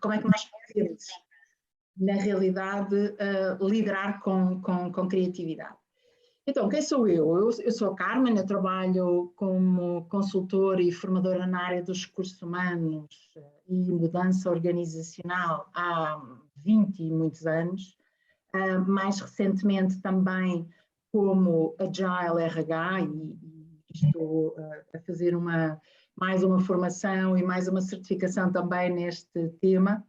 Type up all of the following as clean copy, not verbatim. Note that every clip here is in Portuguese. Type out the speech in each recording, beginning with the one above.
como é que nós podemos, na realidade, liderar com criatividade. Então, quem sou eu? Eu sou a Carmen, eu trabalho como consultora e formadora na área dos recursos humanos e mudança organizacional há 20 e muitos anos. Mais recentemente também como Agile RH e estou a fazer mais uma formação e mais uma certificação também neste tema.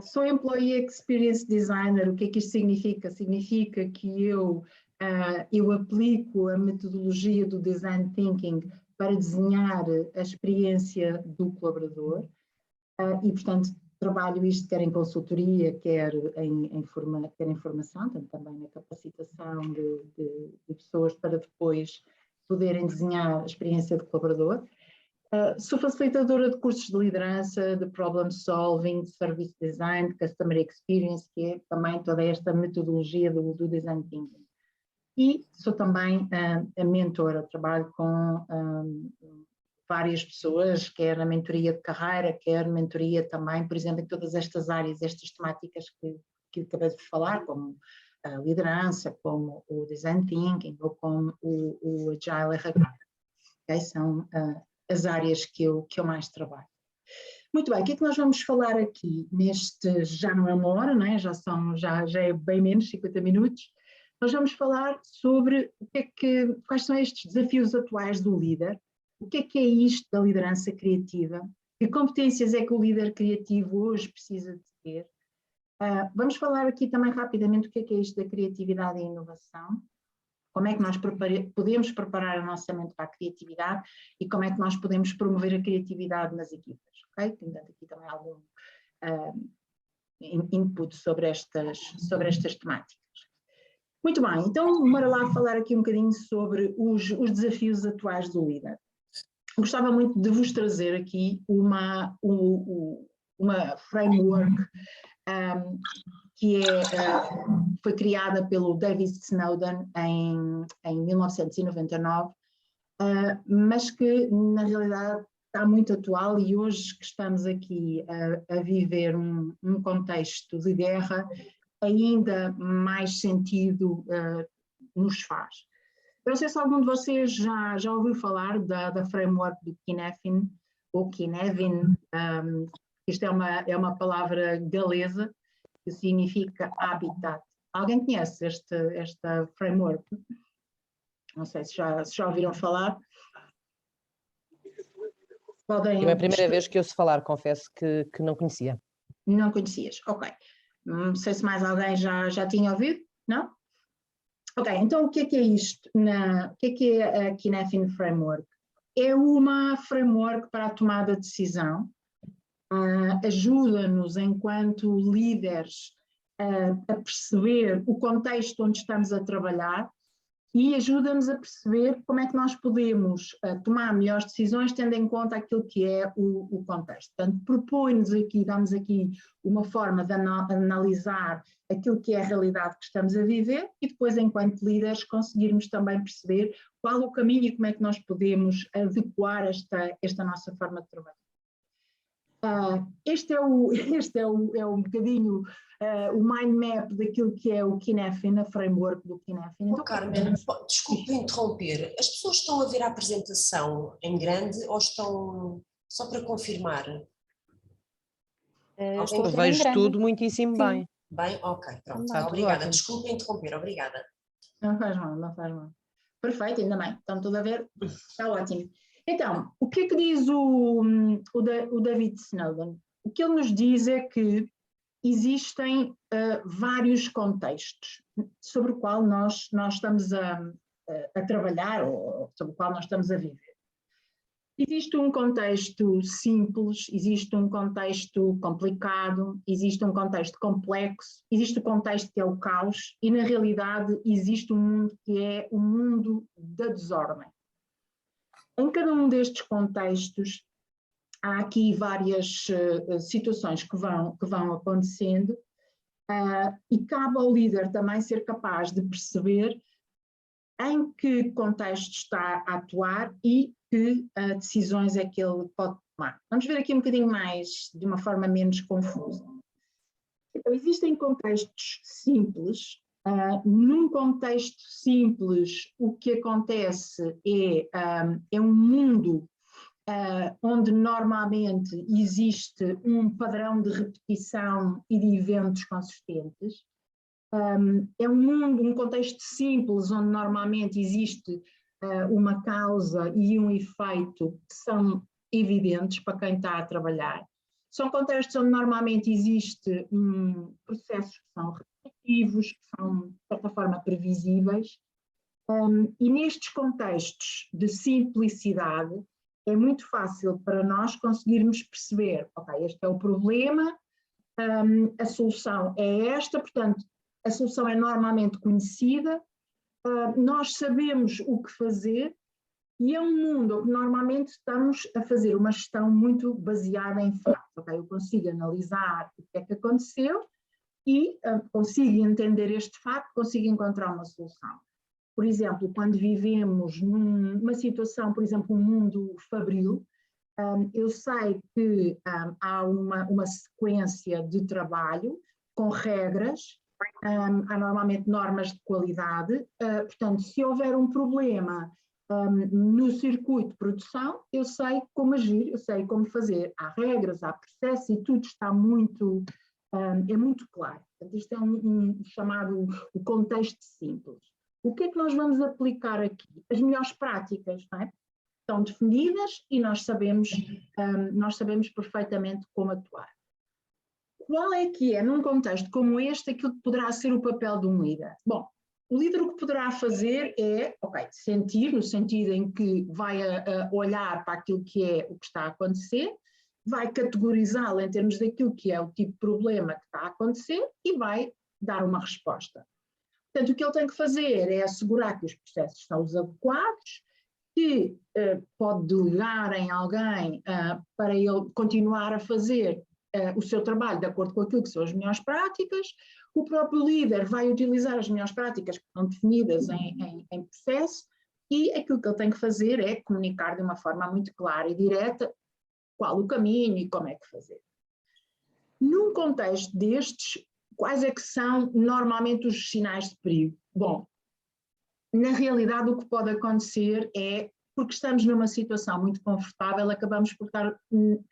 Sou Employee Experience Designer. O que é que isto significa? Significa que eu aplico a metodologia do Design Thinking para desenhar a experiência do colaborador e, portanto, trabalho isto quer em consultoria, quer em formação, também na capacitação de pessoas para depois poderem desenhar a experiência do colaborador. Sou facilitadora de cursos de liderança, de problem solving, de service design, de customer experience, que é também toda esta metodologia do design thinking. E sou também a mentora, trabalho com várias pessoas, quer na mentoria de carreira, quer mentoria também, por exemplo, em todas estas áreas, estas temáticas que acabei de falar, como a liderança, como o design thinking ou como o Agile RH. Okay? São as áreas que eu mais trabalho. Muito bem, o que é que nós vamos falar aqui neste, já não é uma hora, não é? Já é bem menos, 50 minutos. Nós vamos falar sobre quais são estes desafios atuais do líder, o que é isto da liderança criativa, que competências é que o líder criativo hoje precisa de ter. Vamos falar aqui também rapidamente o que é isto da criatividade e inovação, como é que nós podemos preparar a nossa mente para a criatividade e como é que nós podemos promover a criatividade nas equipas, ok? Tendo aqui também algum input sobre estas temáticas. Muito bem, então bora lá falar aqui um bocadinho sobre os desafios atuais do líder. Gostava muito de vos trazer aqui uma framework que foi criada pelo David Snowden em 1999, mas que na realidade está muito atual e hoje que estamos aqui a viver um contexto de guerra, ainda mais sentido nos faz. Eu não sei se algum de vocês já ouviu falar da framework do Cynefin, ou Cynefin, isto é uma palavra galesa, que significa habitat. Alguém conhece esta framework? Não sei se já ouviram falar. É a primeira vez que ouço falar, confesso que não conhecia. Não conhecias, ok. Não sei se mais alguém já tinha ouvido, não? Ok, então o que é isto? O que é a Cynefin Framework? É uma framework para a tomada de decisão, ajuda-nos enquanto líderes a perceber o contexto onde estamos a trabalhar e ajuda-nos a perceber como é que nós podemos tomar melhores decisões tendo em conta aquilo que é o contexto. Portanto, propõe-nos aqui, dá-nos aqui uma forma de analisar aquilo que é a realidade que estamos a viver e depois, enquanto líderes, conseguirmos também perceber qual o caminho e como é que nós podemos adequar esta nossa forma de trabalhar. Este é um bocadinho o mind map daquilo que é o Cynefin, a framework do Cynefin. Então, Carmen, desculpe interromper, as pessoas estão a ver a apresentação em grande ou estão só para confirmar? Eu vejo tudo muitíssimo bem. Bem, ok, pronto, Está obrigada, desculpe interromper, obrigada. Não faz mal. Perfeito, ainda bem, estão tudo a ver, está ótimo. Então, o que é que diz o David Snowden? O que ele nos diz é que existem vários contextos sobre o qual nós estamos a trabalhar ou sobre o qual nós estamos a viver. Existe um contexto simples, existe um contexto complicado, existe um contexto complexo, existe o contexto que é o caos e, na realidade, existe um mundo que é o mundo da desordem. Em cada um destes contextos, há aqui várias situações que vão acontecendo e cabe ao líder também ser capaz de perceber em que contexto está a atuar e que decisões é que ele Vamos ver aqui um bocadinho mais, de uma forma menos confusa. Então, existem contextos simples. Num contexto simples, o que acontece é um mundo onde normalmente existe um padrão de repetição e de eventos consistentes. É um contexto simples, onde normalmente existe uma causa e um efeito que são evidentes para quem está a trabalhar. São contextos onde normalmente existe processos que são repetitivos, que são, de certa forma, previsíveis. E nestes contextos de simplicidade, é muito fácil para nós conseguirmos perceber, ok, este é o problema, a solução é esta, portanto, a solução é normalmente conhecida, nós sabemos o que fazer, e é um mundo onde normalmente estamos a fazer uma gestão muito baseada em factos. Okay? Eu consigo analisar o que é que aconteceu e consigo entender este facto, consigo encontrar uma solução. Por exemplo, quando vivemos numa situação, por exemplo, um mundo fabril, eu sei que há uma sequência de trabalho com regras, há normalmente normas de qualidade, portanto, se houver um problema no circuito de produção, eu sei como agir, eu sei como fazer. Há regras, há processos e tudo está muito, é muito claro. Portanto, isto é chamado o contexto simples. O que é que nós vamos aplicar aqui? As melhores práticas, não é? Estão definidas e nós sabemos perfeitamente como atuar. Qual é que é, num contexto como este, aquilo que poderá ser o papel de um líder? Bom, o líder o que poderá fazer é, sentir, no sentido em que vai olhar para aquilo que é o que está a acontecer, vai categorizá-lo em termos daquilo que é o tipo de problema que está a acontecer e vai dar uma resposta. Portanto, o que ele tem que fazer é assegurar que os processos são os adequados, que pode delegar em alguém para ele continuar a fazer o seu trabalho de acordo com aquilo que são as melhores práticas. O próprio líder vai utilizar as melhores práticas que estão definidas em processo e aquilo que ele tem que fazer é comunicar de uma forma muito clara e direta qual o caminho e como é que fazer. Num contexto destes, quais é que são normalmente os sinais de perigo? Bom, na realidade o que pode acontecer é, porque estamos numa situação muito confortável, acabamos por estar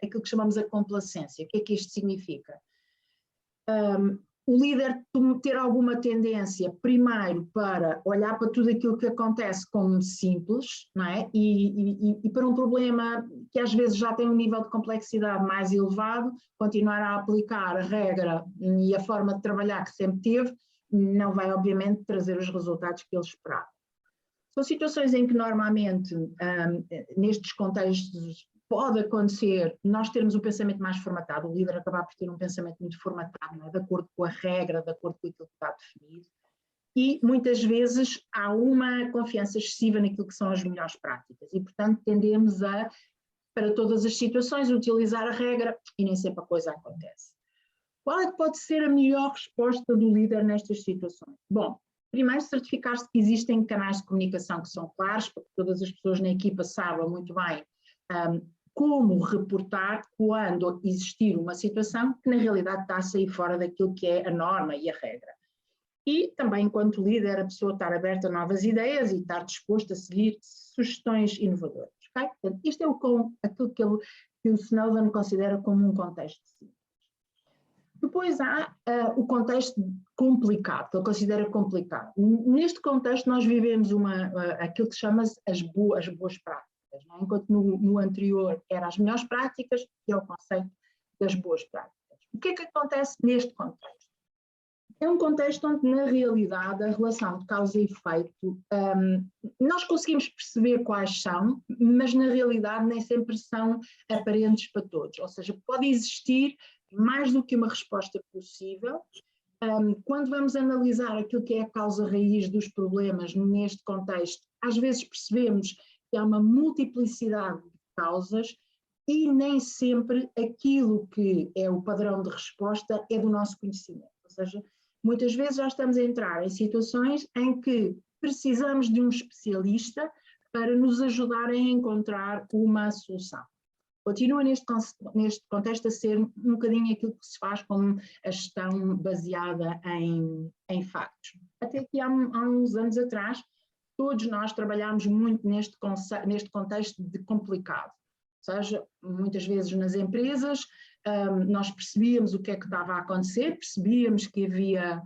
aquilo que chamamos a complacência. O que é que isto significa? O líder ter alguma tendência, primeiro, para olhar para tudo aquilo que acontece como simples, não é? E para um problema que às vezes já tem um nível de complexidade mais elevado, continuar a aplicar a regra e a forma de trabalhar que sempre teve, não vai obviamente trazer os resultados que ele esperava. São situações em que normalmente, nestes contextos, pode acontecer nós termos um pensamento mais formatado, o líder acabar por ter um pensamento muito formatado, não é? De acordo com a regra, de acordo com aquilo que está definido, e muitas vezes há uma confiança excessiva naquilo que são as melhores práticas e, portanto, tendemos a, para todas as situações, utilizar a regra e nem sempre a coisa acontece. Qual é que pode ser a melhor resposta do líder nestas situações? Bom, primeiro, certificar-se que existem canais de comunicação que são claros, para que todas as pessoas na equipa saibam muito bem como reportar quando existir uma situação que na realidade está a sair fora daquilo que é a norma e a regra. E também, enquanto líder, a pessoa estar aberta a novas ideias e estar disposto a seguir sugestões inovadoras. Okay? Portanto, isto é aquilo que o Snowden considera como um contexto simples. Depois há o contexto complicado, que ele considera complicado. Neste contexto nós vivemos aquilo que chama-se as boas práticas, não é? Enquanto no anterior eram as melhores práticas, que é o conceito das boas práticas. O que é que acontece neste contexto? É um contexto onde, na realidade, a relação de causa e efeito, nós conseguimos perceber quais são, mas na realidade nem sempre são aparentes para todos. Ou seja, pode existir mais do que uma resposta possível. Quando vamos analisar aquilo que é a causa raiz dos problemas neste contexto, às vezes percebemos que há uma multiplicidade de causas e nem sempre aquilo que é o padrão de resposta é do nosso conhecimento. Ou seja, muitas vezes já estamos a entrar em situações em que precisamos de um especialista para nos ajudar a encontrar uma solução. continua neste contexto a ser um bocadinho aquilo que se faz como a gestão baseada em factos. Até aqui há uns anos atrás, todos nós trabalhámos muito neste contexto de complicado. Ou seja, muitas vezes nas empresas nós percebíamos o que é que estava a acontecer, percebíamos que havia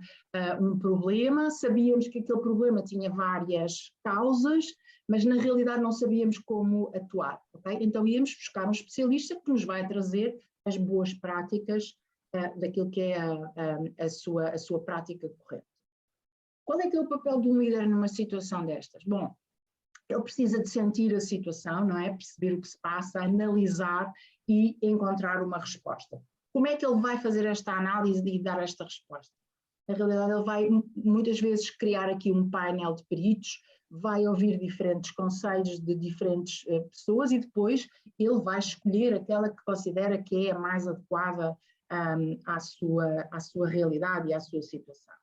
um problema, sabíamos que aquele problema tinha várias causas, mas na realidade não sabíamos como atuar, ok? Então íamos buscar um especialista que nos vai trazer as boas práticas daquilo que é a sua prática correta. Qual é que é o papel de um líder numa situação destas? Bom, ele precisa de sentir a situação, não é? Perceber o que se passa, analisar e encontrar uma resposta. Como é que ele vai fazer esta análise e dar esta resposta? Na realidade, ele vai muitas vezes criar aqui um painel de peritos, vai ouvir diferentes conselhos de diferentes pessoas e depois ele vai escolher aquela que considera que é a mais adequada à sua realidade e à sua situação.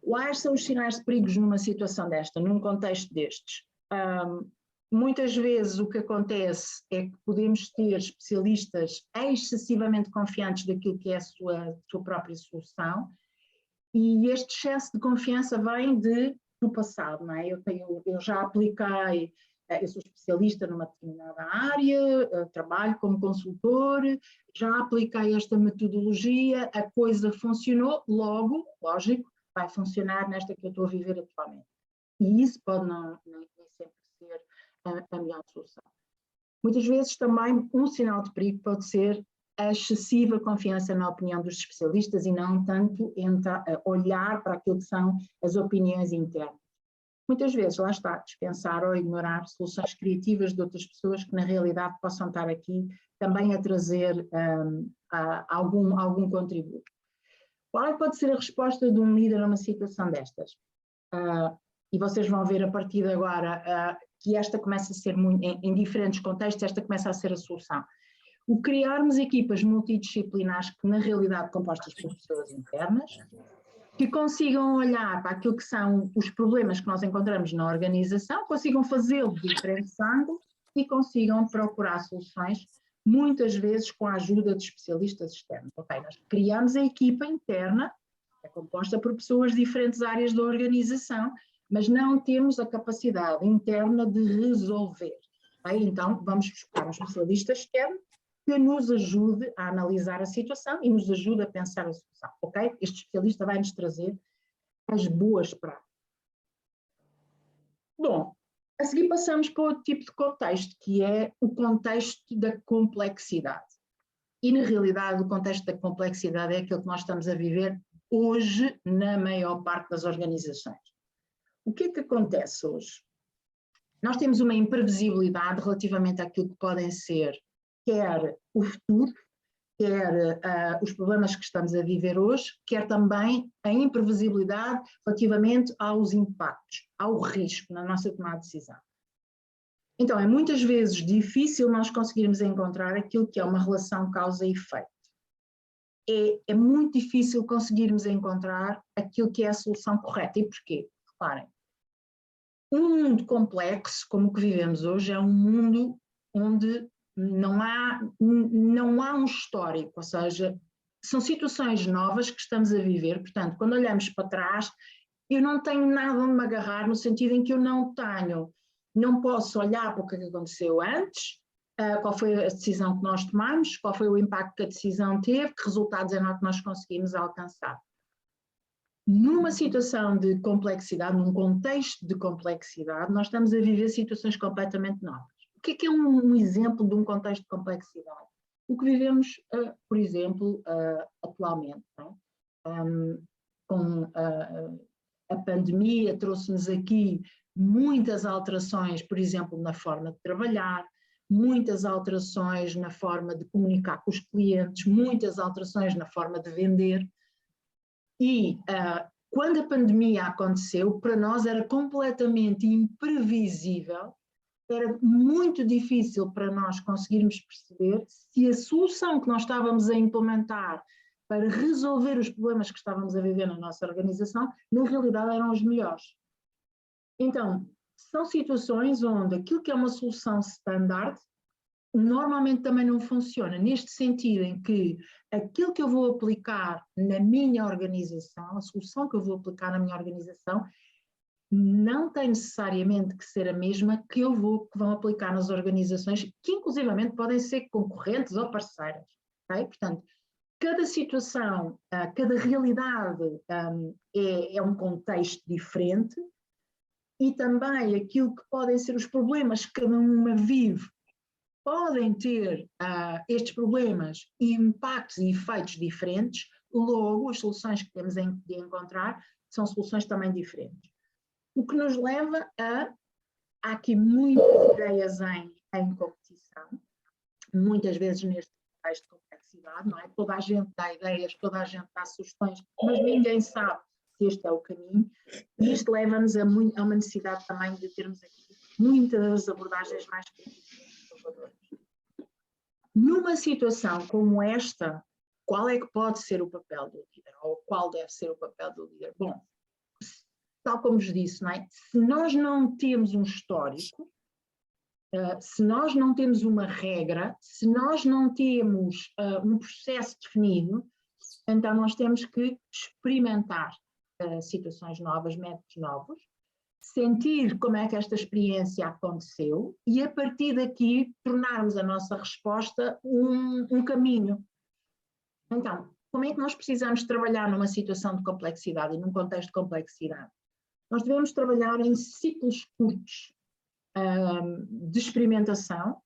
Quais são os sinais de perigos numa situação desta, num contexto destes? Muitas vezes o que acontece é que podemos ter especialistas excessivamente confiantes daquilo que é a sua própria solução e este excesso de confiança vem do passado, não é? Eu já apliquei, eu sou especialista numa determinada área, trabalho como consultor, já apliquei esta metodologia, a coisa funcionou, logo, lógico, vai funcionar nesta que eu estou a viver atualmente. E isso pode nem sempre ser a melhor solução. Muitas vezes também um sinal de perigo pode ser a excessiva confiança na opinião dos especialistas e não tanto olhar para aquilo que são as opiniões internas. Muitas vezes, lá está, dispensar ou ignorar soluções criativas de outras pessoas que na realidade possam estar aqui também a trazer algum contributo. Qual é que pode ser a resposta de um líder a uma situação destas? E vocês vão ver a partir de agora que esta começa a ser, em diferentes contextos, esta começa a ser a solução. O criarmos equipas multidisciplinares que na realidade compostas por pessoas internas, que consigam olhar para aquilo que são os problemas que nós encontramos na organização, consigam fazê-lo de diferentes ângulos e consigam procurar soluções muitas vezes com a ajuda de especialistas externos. Ok, nós criamos a equipa interna, é composta por pessoas de diferentes áreas da organização, mas não temos a capacidade interna de resolver. Okay? Então, vamos buscar um especialista externo que nos ajude a analisar a situação e nos ajude a pensar a solução. Ok? Este especialista vai nos trazer as boas práticas. Bom, a seguir passamos para outro tipo de contexto, que é o contexto da complexidade. E, na realidade, o contexto da complexidade é aquilo que nós estamos a viver hoje na maior parte das organizações. O que é que acontece hoje? Nós temos uma imprevisibilidade relativamente àquilo que podem ser quer o futuro, quer os problemas que estamos a viver hoje, quer também a imprevisibilidade relativamente aos impactos, ao risco na nossa tomada de decisão. Então, é muitas vezes difícil nós conseguirmos encontrar aquilo que é uma relação causa e efeito. É muito difícil conseguirmos encontrar aquilo que é a solução correta. E porquê? Reparem, um mundo complexo como o que vivemos hoje é um mundo onde não há um histórico, ou seja, são situações novas que estamos a viver, portanto, quando olhamos para trás, eu não tenho nada onde me agarrar, no sentido em que eu não posso olhar para o que aconteceu antes, qual foi a decisão que nós tomamos, qual foi o impacto que a decisão teve, que resultados é que nós conseguimos alcançar. Numa situação de complexidade, num contexto de complexidade, nós estamos a viver situações completamente novas. O que é um exemplo de um contexto de complexidade? O que vivemos, por exemplo, atualmente, não é? Com a pandemia trouxe-nos aqui muitas alterações, por exemplo, na forma de trabalhar, muitas alterações na forma de comunicar com os clientes, muitas alterações na forma de vender. E quando a pandemia aconteceu, para nós era completamente imprevisível, era muito difícil para nós conseguirmos perceber se a solução que nós estávamos a implementar para resolver os problemas que estávamos a viver na nossa organização, na realidade eram os melhores. Então, são situações onde aquilo que é uma solução standard normalmente também não funciona, neste sentido em que aquilo que eu vou aplicar na minha organização, a solução que eu vou aplicar na minha organização, não tem necessariamente que ser a mesma que vão aplicar nas organizações, que inclusivamente podem ser concorrentes ou parceiras. Okay? Portanto, cada situação, cada realidade é um contexto diferente, e também aquilo que podem ser os problemas que cada uma vive, podem ter estes problemas e impactos e efeitos diferentes, logo as soluções que temos de encontrar são soluções também diferentes. O que nos leva há aqui muitas ideias em competição, muitas vezes neste contexto de complexidade, não é? Toda a gente dá ideias, toda a gente dá sugestões, mas ninguém sabe se este é o caminho, e isto leva-nos a uma necessidade também de termos aqui muitas abordagens mais inovadoras. Numa situação como esta, qual é que pode ser o papel do líder, ou qual deve ser o papel do líder? Bom, tal como vos disse, não é? Se nós não temos um histórico, se nós não temos uma regra, se nós não temos um processo definido, então nós temos que experimentar situações novas, métodos novos, sentir como é que esta experiência aconteceu e a partir daqui tornarmos a nossa resposta um caminho. Então, como é que nós precisamos trabalhar numa situação de complexidade e num contexto de complexidade? Nós devemos trabalhar em ciclos curtos de experimentação,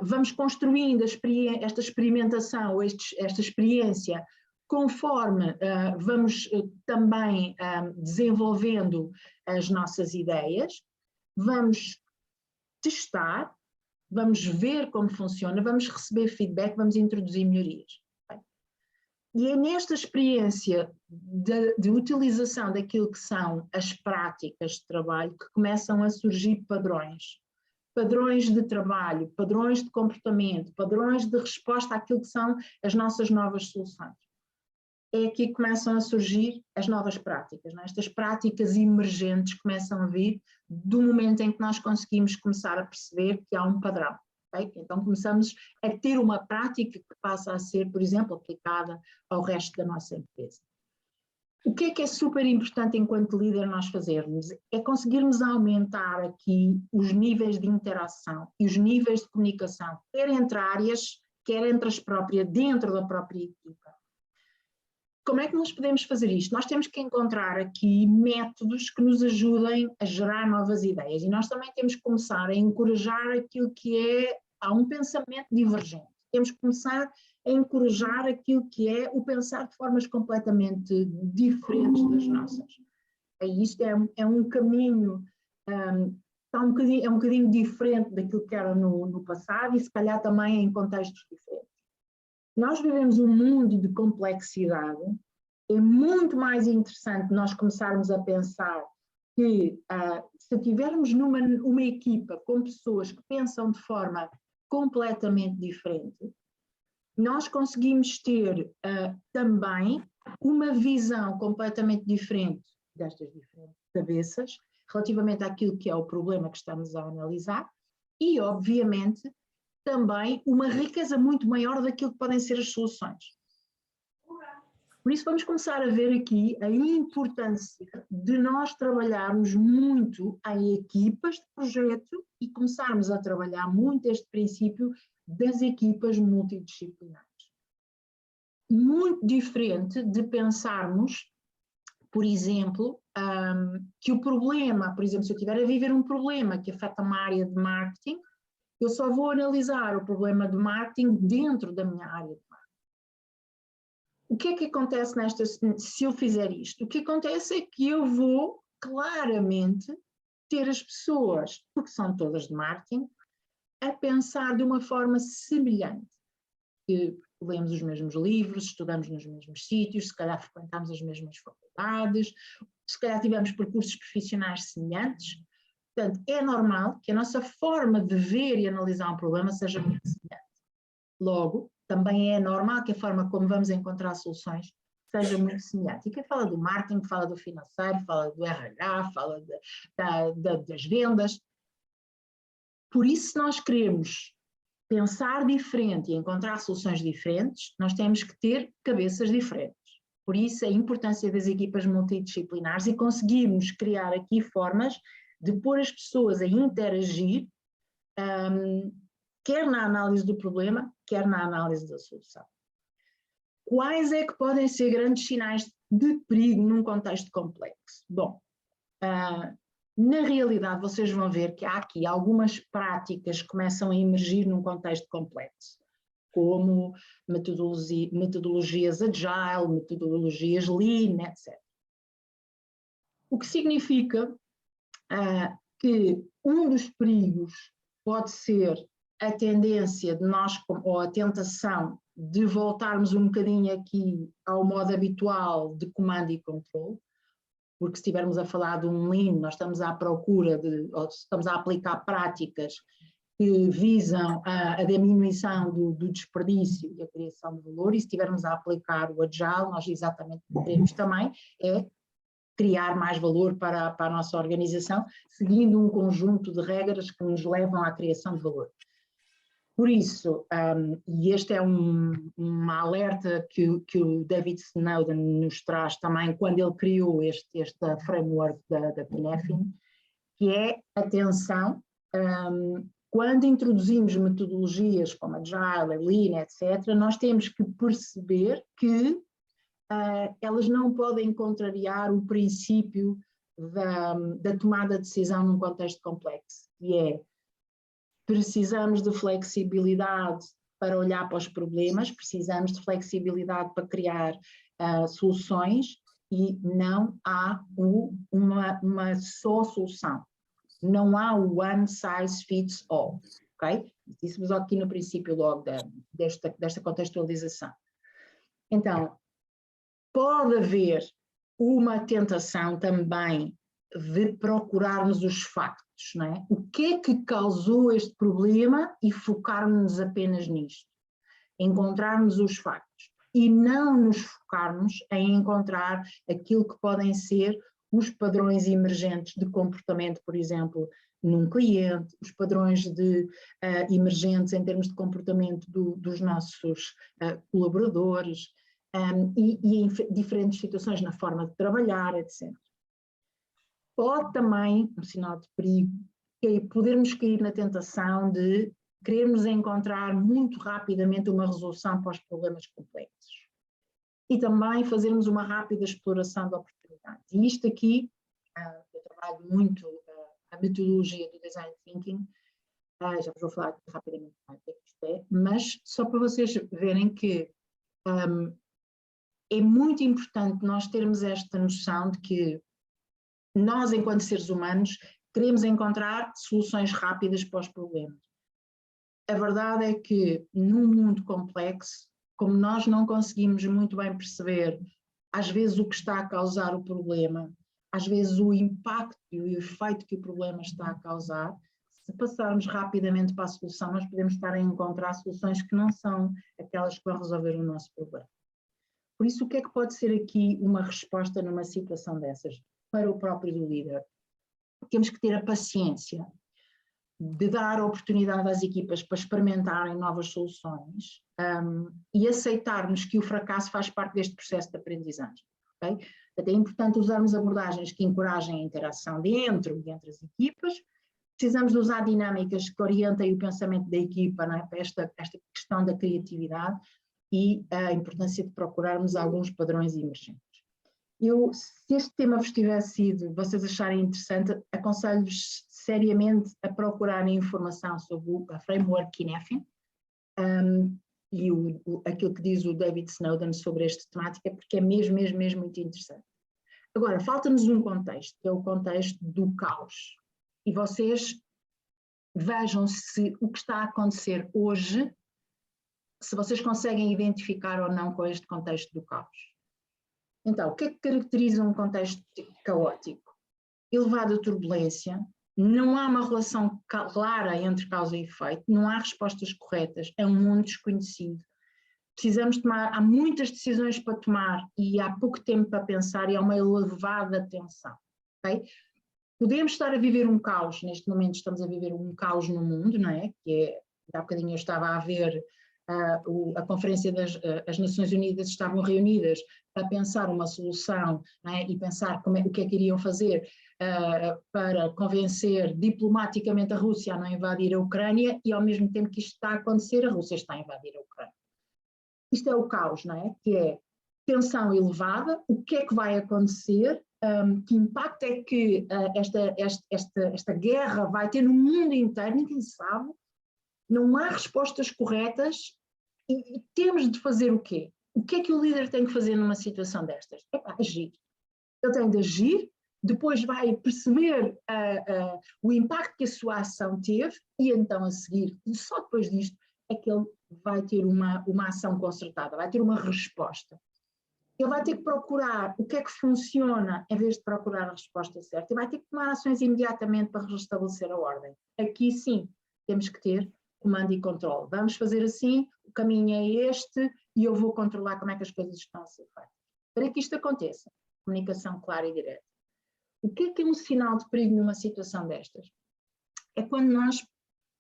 vamos construindo esta experimentação, ou esta experiência, conforme vamos também desenvolvendo as nossas ideias, vamos testar, vamos ver como funciona, vamos receber feedback, vamos introduzir melhorias. E é nesta experiência de utilização daquilo que são as práticas de trabalho que começam a surgir padrões. Padrões de trabalho, padrões de comportamento, padrões de resposta àquilo que são as nossas novas soluções. É aqui que começam a surgir as novas práticas. Não é? Estas práticas emergentes começam a vir do momento em que nós conseguimos começar a perceber que há um padrão. Okay? Então começamos a ter uma prática que passa a ser, por exemplo, aplicada ao resto da nossa empresa. O que é super importante enquanto líder nós fazermos? É conseguirmos aumentar aqui os níveis de interação e os níveis de comunicação, quer entre áreas, quer dentro da própria equipa. Como é que nós podemos fazer isto? Nós temos que encontrar aqui métodos que nos ajudem a gerar novas ideias e nós também temos que começar a encorajar aquilo que há um pensamento divergente. Temos que começar a encorajar aquilo que é o pensar de formas completamente diferentes das nossas. Isto é um caminho, é um bocadinho diferente daquilo que era no passado e se calhar também em contextos diferentes. Nós vivemos um mundo de complexidade, é muito mais interessante nós começarmos a pensar que se tivermos uma equipa com pessoas que pensam de forma completamente diferente, nós conseguimos ter também uma visão completamente diferente destas diferentes cabeças relativamente àquilo que é o problema que estamos a analisar e, obviamente, também uma riqueza muito maior daquilo que podem ser as soluções. Por isso vamos começar a ver aqui a importância de nós trabalharmos muito em equipas de projeto e começarmos a trabalhar muito este princípio das equipas multidisciplinares. Muito diferente de pensarmos, por exemplo, que o problema, por exemplo, se eu estiver a viver um problema que afeta uma área de marketing, eu só vou analisar o problema de marketing dentro da minha área de marketing. O que é que acontece se eu fizer isto? O que acontece é que eu vou claramente ter as pessoas, porque são todas de marketing, a pensar de uma forma semelhante. Lemos os mesmos livros, estudamos nos mesmos sítios, se calhar frequentamos as mesmas faculdades, se calhar tivemos percursos profissionais semelhantes. Portanto, é normal que a nossa forma de ver e analisar um problema seja muito semelhante. Logo, também é normal que a forma como vamos encontrar soluções seja muito semelhante. E quem fala do marketing, fala do financeiro, fala do RH, fala das vendas. Por isso, se nós queremos pensar diferente e encontrar soluções diferentes, nós temos que ter cabeças diferentes. Por isso, a importância das equipas multidisciplinares e conseguirmos criar aqui formas de pôr as pessoas a interagir, quer na análise do problema, quer na análise da solução. Quais é que podem ser grandes sinais de perigo num contexto complexo? Bom, na realidade vocês vão ver que há aqui algumas práticas que começam a emergir num contexto complexo, como metodologias agile, metodologias lean, etc. O que significa que um dos perigos pode ser a tendência de nós, ou a tentação de voltarmos um bocadinho aqui ao modo habitual de comando e controle, porque se estivermos a falar de um lean, nós estamos à procura ou estamos a aplicar práticas que visam a diminuição do desperdício e a criação de valor, e se estivermos a aplicar o agile, nós exatamente o que queremos também é criar mais valor para a nossa organização, seguindo um conjunto de regras que nos levam à criação de valor. Por isso, e este é uma alerta que o David Snowden nos traz também quando ele criou este framework da Cynefin, que é, atenção, quando introduzimos metodologias como Agile, Lean, etc., nós temos que perceber que elas não podem contrariar o princípio da tomada de decisão num contexto complexo, que é: precisamos de flexibilidade para olhar para os problemas, precisamos de flexibilidade para criar soluções, e não há uma só solução. Não há o one size fits all, ok? Dissemos aqui no princípio logo desta contextualização. Então, pode haver uma tentação também de procurarmos os factos, não é? O que é que causou este problema e focarmos apenas nisto. Encontrarmos os factos e não nos focarmos em encontrar aquilo que podem ser os padrões emergentes de comportamento, por exemplo, num cliente, os padrões emergentes em termos de comportamento dos nossos colaboradores e em diferentes situações na forma de trabalhar, etc. Pode também, um sinal de perigo, é podermos cair na tentação de querermos encontrar muito rapidamente uma resolução para os problemas complexos e também fazermos uma rápida exploração de oportunidades. E isto aqui, eu trabalho muito a metodologia do Design Thinking, já vos vou falar rapidamente o que isto é, mas só para vocês verem que é muito importante nós termos esta noção de que nós, enquanto seres humanos, queremos encontrar soluções rápidas para os problemas. A verdade é que, num mundo complexo, como nós não conseguimos muito bem perceber, às vezes, o que está a causar o problema, às vezes o impacto e o efeito que o problema está a causar, se passarmos rapidamente para a solução, nós podemos estar a encontrar soluções que não são aquelas que vão resolver o nosso problema. Por isso, o que é que pode ser aqui uma resposta numa situação dessas? Para o próprio líder, temos que ter a paciência de dar oportunidade às equipas para experimentarem novas soluções e aceitarmos que o fracasso faz parte deste processo de aprendizagem. Okay? É importante usarmos abordagens que encorajem a interação dentro e entre as equipas. Precisamos de usar dinâmicas que orientem o pensamento da equipa, não é? Para esta questão da criatividade e a importância de procurarmos alguns padrões emergentes. Se este tema vos tivesse sido, vocês acharem interessante, aconselho-vos seriamente a procurarem informação sobre a framework Cynefin e aquilo que diz o David Snowden sobre esta temática, porque é mesmo muito interessante. Agora, falta-nos um contexto, que é o contexto do caos. E vocês vejam se o que está a acontecer hoje, se vocês conseguem identificar ou não com este contexto do caos. Então, o que é que caracteriza um contexto caótico? Elevada turbulência, não há uma relação clara entre causa e efeito, não há respostas corretas, é um mundo desconhecido. Precisamos tomar, há muitas decisões para tomar e há pouco tempo para pensar e há uma elevada tensão. Okay? Podemos estar a viver um caos, neste momento estamos a viver um caos no mundo, não é? Que é há bocadinho eu estava a ver a Conferência as Nações Unidas estavam reunidas para pensar uma solução, não é? E pensar o que é que iriam fazer para convencer diplomaticamente a Rússia a não invadir a Ucrânia, e ao mesmo tempo que isto está a acontecer, a Rússia está a invadir a Ucrânia. Isto é o caos, não é? Que é tensão elevada, o que é que vai acontecer, que impacto é que esta guerra vai ter no mundo inteiro, ninguém sabe, não há respostas corretas, e temos de fazer o quê? O que é que o líder tem que fazer numa situação destas? É para agir. Ele tem de agir, depois vai perceber o impacto que a sua ação teve, e então a seguir, só depois disto, é que ele vai ter uma ação concertada, vai ter uma resposta. Ele vai ter que procurar o que é que funciona em vez de procurar a resposta certa, e vai ter que tomar ações imediatamente para restabelecer a ordem. Aqui sim, temos que ter comando e controle. Vamos fazer assim, o caminho é este e eu vou controlar como é que as coisas estão a ser feitas. Para que isto aconteça, comunicação clara e direta. O que é um sinal de perigo numa situação destas? É quando nós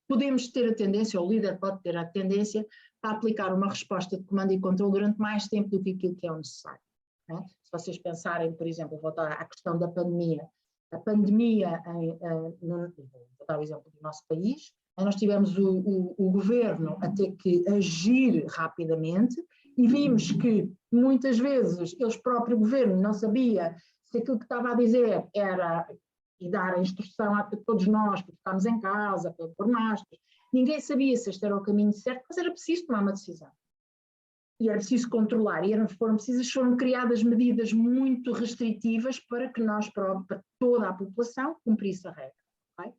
podemos ter a tendência, ou o líder pode ter a tendência, para aplicar uma resposta de comando e controle durante mais tempo do que aquilo que é o necessário. Né? Se vocês pensarem, por exemplo, voltar à questão da pandemia, a pandemia, vou dar o exemplo do nosso país, nós tivemos o governo a ter que agir rapidamente e vimos que muitas vezes eles próprio governo não sabia se aquilo que estava a dizer era e dar a instrução a todos nós para ficarmos em casa, para pôr máscaras. Ninguém sabia se este era o caminho certo, mas era preciso tomar uma decisão. E era preciso controlar, e foram criadas medidas muito restritivas para que nós, para toda a população, cumprisse a regra. Okay?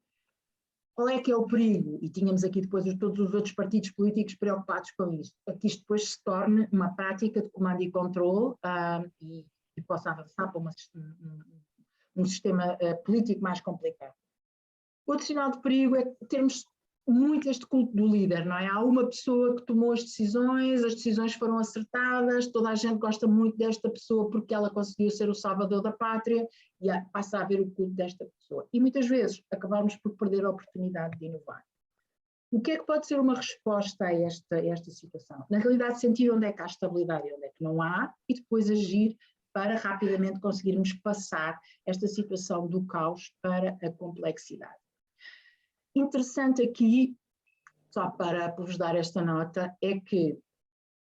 Qual é que é o perigo? E tínhamos aqui depois todos os outros partidos políticos preocupados com isto. É que isto depois se torne uma prática de comando e controle e possa avançar para um sistema político mais complicado. Outro sinal de perigo é termos muito este culto do líder, não é? Há uma pessoa que tomou as decisões foram acertadas, toda a gente gosta muito desta pessoa porque ela conseguiu ser o salvador da pátria, e passa a haver o culto desta pessoa. E muitas vezes acabamos por perder a oportunidade de inovar. O que é que pode ser uma resposta a esta situação? Na realidade, sentir onde é que há estabilidade e onde é que não há, e depois agir para rapidamente conseguirmos passar esta situação do caos para a complexidade. Interessante aqui, só para vos dar esta nota, é que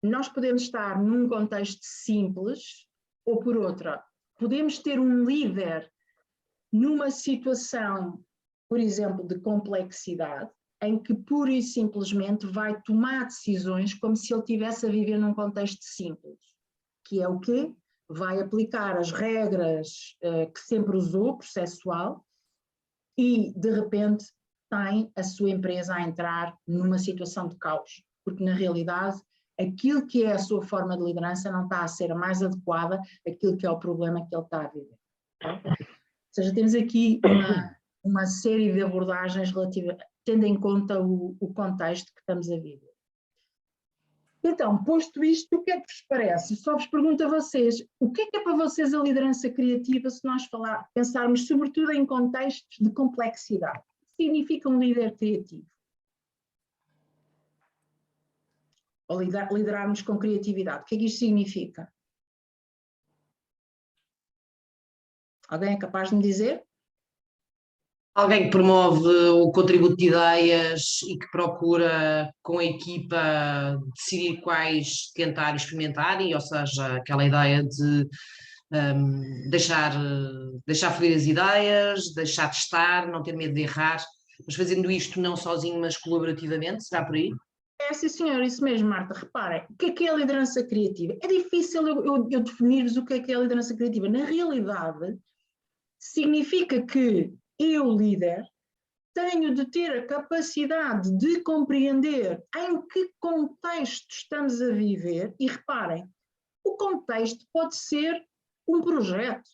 nós podemos estar num contexto simples, ou por outra, podemos ter um líder numa situação, por exemplo, de complexidade, em que pura e simplesmente vai tomar decisões como se ele estivesse a viver num contexto simples, que é o quê? Vai aplicar as regras que sempre usou, processual, e de repente tem a sua empresa a entrar numa situação de caos, porque na realidade aquilo que é a sua forma de liderança não está a ser a mais adequada àquilo que é o problema que ele está a viver. Ou seja, temos aqui uma série de abordagens tendo em conta o contexto que estamos a viver. Então, posto isto, o que é que vos parece? Só vos pergunto a vocês, o que é para vocês a liderança criativa se nós pensarmos sobretudo em contextos de complexidade? O que significa um líder criativo? Ou liderarmos com criatividade, o que é que isto significa? Alguém é capaz de me dizer? Alguém que promove o contributo de ideias e que procura, com a equipa, decidir quais tentar experimentar, ou seja, aquela ideia de deixar fluir as ideias, deixar testar, não ter medo de errar, mas fazendo isto não sozinho, mas colaborativamente, será por aí? É, sim, senhor, isso mesmo, Marta. Reparem, o que é a liderança criativa? É difícil eu definir-vos o que é a liderança criativa. Na realidade, significa que eu, líder, tenho de ter a capacidade de compreender em que contexto estamos a viver, e reparem, o contexto pode ser um projeto,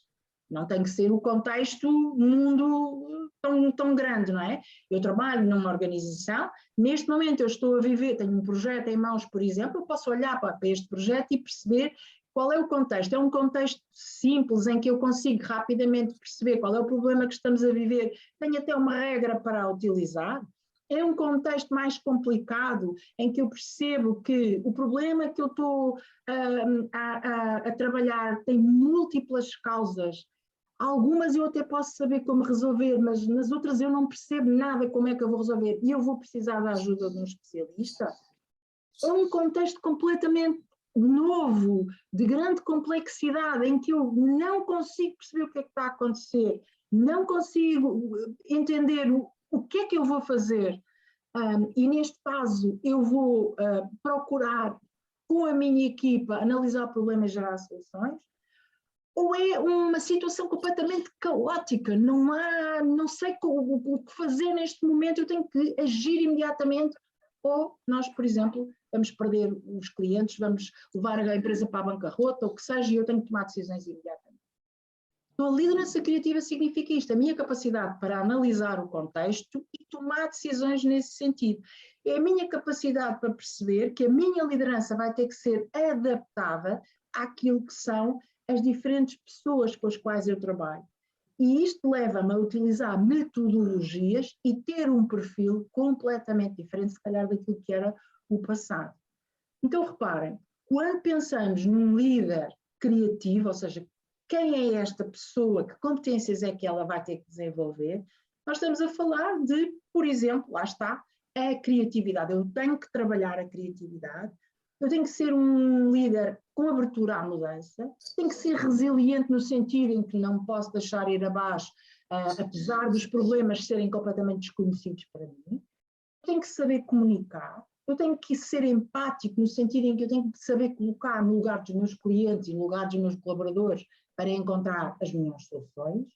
não tem que ser o contexto mundo tão grande, não é? Eu trabalho numa organização, neste momento eu estou a viver, tenho um projeto em mãos, por exemplo, eu posso olhar para este projeto e perceber qual é o contexto. É um contexto simples em que eu consigo rapidamente perceber qual é o problema que estamos a viver. Tenho até uma regra para a utilizar. É um contexto mais complicado, em que eu percebo que o problema que eu estou a trabalhar tem múltiplas causas. Algumas eu até posso saber como resolver, mas nas outras eu não percebo nada como é que eu vou resolver e eu vou precisar da ajuda de um especialista. É um contexto completamente novo, de grande complexidade, em que eu não consigo perceber o que é que está a acontecer, não consigo entender o que é que eu vou fazer. E neste caso eu vou procurar, com a minha equipa, analisar o problema e gerar soluções. Ou é uma situação completamente caótica, não sei o que fazer neste momento, eu tenho que agir imediatamente, ou nós, por exemplo, vamos perder os clientes, vamos levar a empresa para a bancarrota, ou o que seja, e eu tenho que tomar decisões imediatamente. Então, a liderança criativa significa isto, a minha capacidade para analisar o contexto e tomar decisões nesse sentido. É a minha capacidade para perceber que a minha liderança vai ter que ser adaptada àquilo que são as diferentes pessoas com as quais eu trabalho. E isto leva-me a utilizar metodologias e ter um perfil completamente diferente, se calhar, daquilo que era o passado. Então, reparem, quando pensamos num líder criativo, ou seja, quem é esta pessoa, que competências é que ela vai ter que desenvolver, nós estamos a falar de, por exemplo, lá está, a criatividade. Eu tenho que trabalhar a criatividade, eu tenho que ser um líder com abertura à mudança, tenho que ser resiliente no sentido em que não me posso deixar ir abaixo, apesar dos problemas serem completamente desconhecidos para mim. Eu tenho que saber comunicar, eu tenho que ser empático no sentido em que eu tenho que saber colocar no lugar dos meus clientes e no lugar dos meus colaboradores para encontrar as melhores soluções.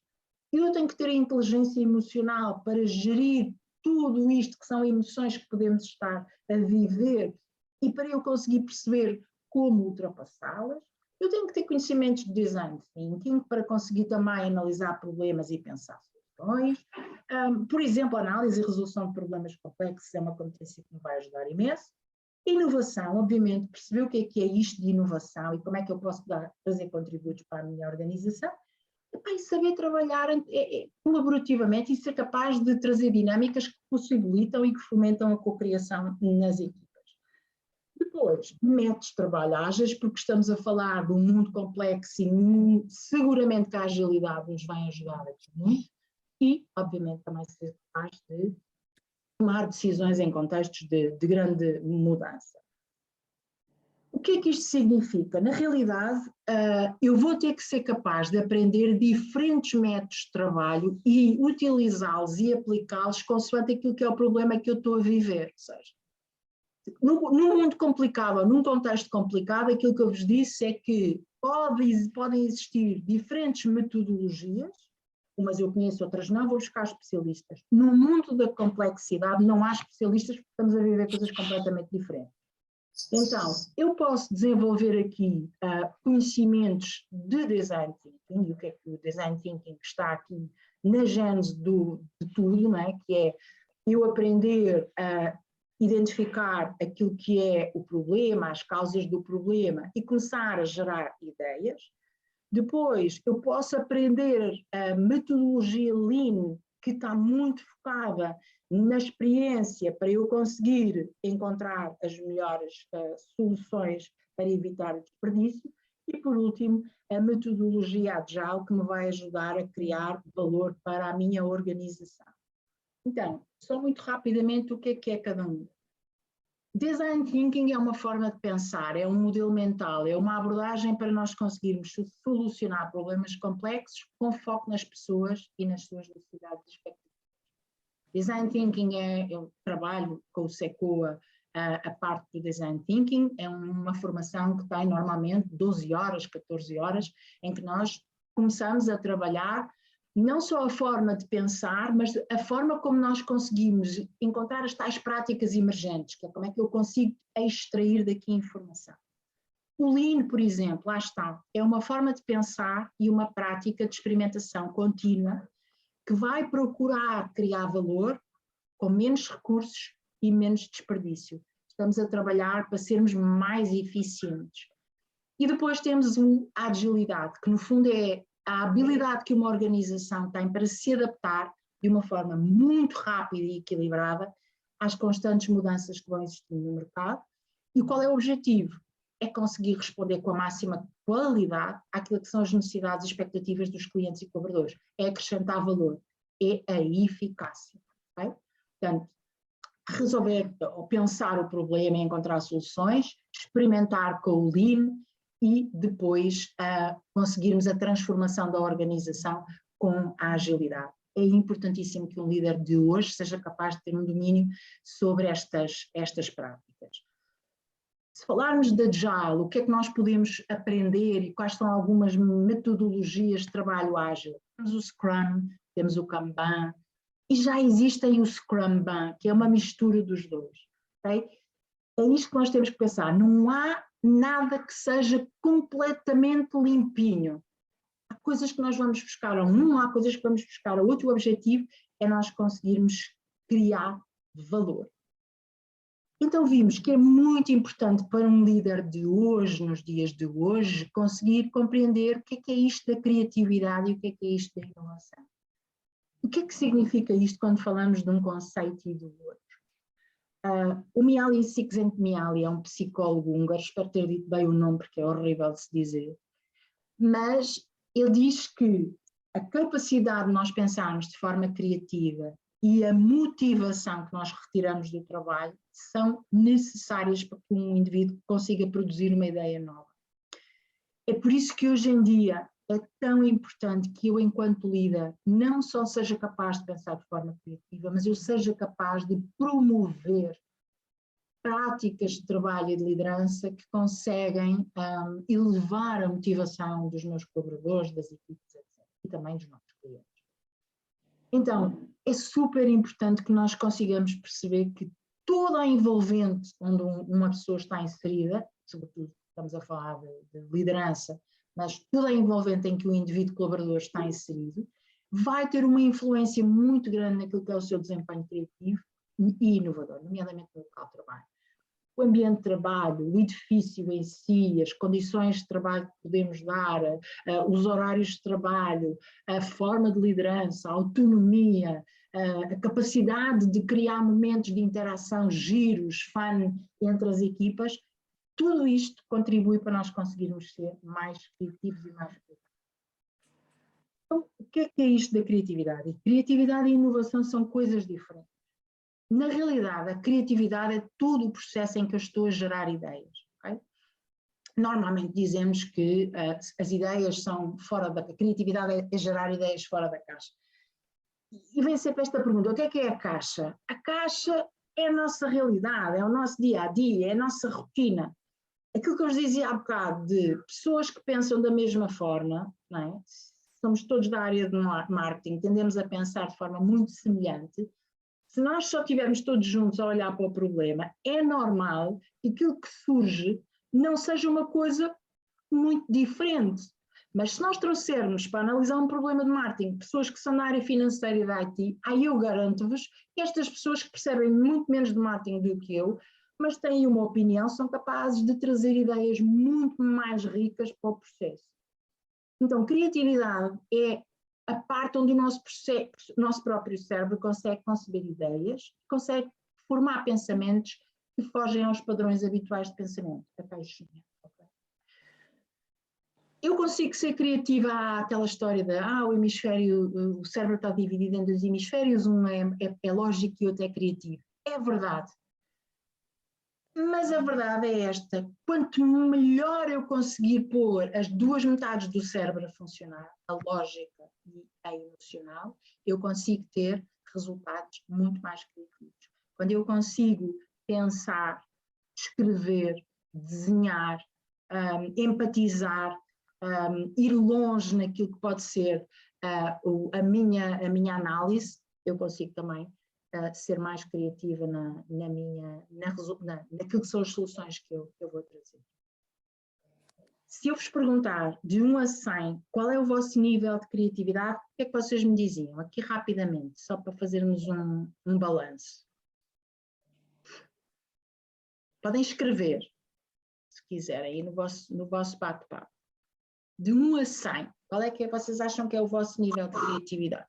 E eu tenho que ter a inteligência emocional para gerir tudo isto que são emoções que podemos estar a viver e para eu conseguir perceber como ultrapassá-las. Eu tenho que ter conhecimentos de design thinking para conseguir também analisar problemas e pensar soluções. Por exemplo, análise e resolução de problemas complexos é uma competência que me vai ajudar imenso. Inovação, obviamente, perceber o que é isto de inovação e como é que eu posso trazer contributos para a minha organização. E saber trabalhar colaborativamente e ser capaz de trazer dinâmicas que possibilitam e que fomentam a cocriação nas equipes. Depois, métodos de trabalho ágeis, porque estamos a falar de um mundo complexo e seguramente que a agilidade nos vai ajudar aqui muito. E, obviamente, também ser capaz de tomar decisões em contextos de grande mudança. O que é que isto significa? Na realidade, eu vou ter que ser capaz de aprender diferentes métodos de trabalho e utilizá-los e aplicá-los consoante aquilo que é o problema que eu estou a viver. Ou seja, num mundo complicado, ou num contexto complicado, aquilo que eu vos disse é que podem existir diferentes metodologias, umas eu conheço, outras não, vou buscar especialistas. No mundo da complexidade não há especialistas porque estamos a viver coisas completamente diferentes. Então, eu posso desenvolver aqui conhecimentos de design thinking, e o que é que o design thinking está aqui na gênese de tudo, não é? Que é eu aprender a identificar aquilo que é o problema, as causas do problema e começar a gerar ideias. Depois, eu posso aprender a metodologia Lean, que está muito focada na experiência para eu conseguir encontrar as melhores soluções para evitar o desperdício. E, por último, a metodologia Agile, que me vai ajudar a criar valor para a minha organização. Então, só muito rapidamente o que é cada um. Design Thinking é uma forma de pensar, é um modelo mental, é uma abordagem para nós conseguirmos solucionar problemas complexos com foco nas pessoas e nas suas necessidades e expectativas. Design Thinking eu trabalho com o SECOA a parte do Design Thinking, é uma formação que tem normalmente 12 horas, 14 horas, em que nós começamos a trabalhar não só a forma de pensar, mas a forma como nós conseguimos encontrar as tais práticas emergentes, que é como é que eu consigo extrair daqui informação. O Lean, por exemplo, lá está, é uma forma de pensar e uma prática de experimentação contínua que vai procurar criar valor com menos recursos e menos desperdício. Estamos a trabalhar para sermos mais eficientes. E depois temos a agilidade, que no fundo é a habilidade que uma organização tem para se adaptar de uma forma muito rápida e equilibrada às constantes mudanças que vão existindo no mercado. E qual é o objetivo? É conseguir responder com a máxima qualidade àquilo que são as necessidades e expectativas dos clientes e colaboradores. É acrescentar valor, é a eficácia. Okay? Portanto, resolver ou pensar o problema e encontrar soluções, experimentar com o Lean e depois conseguirmos a transformação da organização com a agilidade. É importantíssimo que um líder de hoje seja capaz de ter um domínio sobre estas práticas. Se falarmos de Agile, o que é que nós podemos aprender e quais são algumas metodologias de trabalho ágil? Temos o Scrum, temos o Kanban, e já existe aí o Scrumban, que é uma mistura dos dois. Okay? É isto que nós temos que pensar, não há nada que seja completamente limpinho. Há coisas que nós vamos buscar a um, há coisas que vamos buscar a outro. O objetivo é nós conseguirmos criar valor. Então vimos que é muito importante para um líder de hoje, nos dias de hoje, conseguir compreender o que é isto da criatividade e o que é isto da inovação. O que é que significa isto quando falamos de um conceito e do outro? O Mihaly Csikszentmihalyi é um psicólogo húngaro, espero ter dito bem o nome porque é horrível de se dizer, mas ele diz que a capacidade de nós pensarmos de forma criativa e a motivação que nós retiramos do trabalho são necessárias para que um indivíduo consiga produzir uma ideia nova. É por isso que hoje em dia é tão importante que eu, enquanto líder, não só seja capaz de pensar de forma criativa, mas eu seja capaz de promover práticas de trabalho e de liderança que conseguem elevar a motivação dos meus colaboradores, das equipes, etc. E também dos nossos clientes. Então, é super importante que nós consigamos perceber que toda a envolvente onde uma pessoa está inserida, sobretudo estamos a falar de liderança, mas toda a envolvente em que o indivíduo colaborador está inserido, vai ter uma influência muito grande naquilo que é o seu desempenho criativo e inovador, nomeadamente no local de trabalho. O ambiente de trabalho, o edifício em si, as condições de trabalho que podemos dar, os horários de trabalho, a forma de liderança, a autonomia, a capacidade de criar momentos de interação, giros, fun entre as equipas, tudo isto contribui para nós conseguirmos ser mais criativos e mais criativos. Então, o que é isto da criatividade? Criatividade e inovação são coisas diferentes. Na realidade, a criatividade é todo o processo em que eu estou a gerar ideias. Okay? Normalmente dizemos que as ideias são fora da... A criatividade é gerar ideias fora da caixa. E vem sempre esta pergunta, o que é a caixa? A caixa é a nossa realidade, é o nosso dia-a-dia, é a nossa rotina. Aquilo que eu vos dizia há bocado de pessoas que pensam da mesma forma, não é? Somos todos da área de marketing, tendemos a pensar de forma muito semelhante. Se nós só estivermos todos juntos a olhar para o problema, é normal que aquilo que surge não seja uma coisa muito diferente. Mas se nós trouxermos para analisar um problema de marketing pessoas que são da área financeira e da IT, aí eu garanto-vos que estas pessoas que percebem muito menos de marketing do que eu, mas têm uma opinião, são capazes de trazer ideias muito mais ricas para o processo. Então, criatividade é a parte onde o nosso próprio cérebro consegue conceber ideias, consegue formar pensamentos que fogem aos padrões habituais de pensamento, a caixinha. Okay? Eu consigo ser criativa àquela história de o cérebro está dividido em dois hemisférios, um é lógico e outro é criativo. É verdade. Mas a verdade é esta, quanto melhor eu conseguir pôr as duas metades do cérebro a funcionar, a lógica e a emocional, eu consigo ter resultados muito mais criativos. Quando eu consigo pensar, escrever, desenhar, empatizar, ir longe naquilo que pode ser a minha análise, eu consigo também ser mais criativa naquilo que são as soluções que eu vou trazer. Se eu vos perguntar de 1 a 100 qual é o vosso nível de criatividade, o que é que vocês me diziam? Aqui rapidamente, só para fazermos um balanço. Podem escrever, se quiserem, aí no vosso bate-papo. De 1 a 100, qual é que vocês acham que é o vosso nível de criatividade?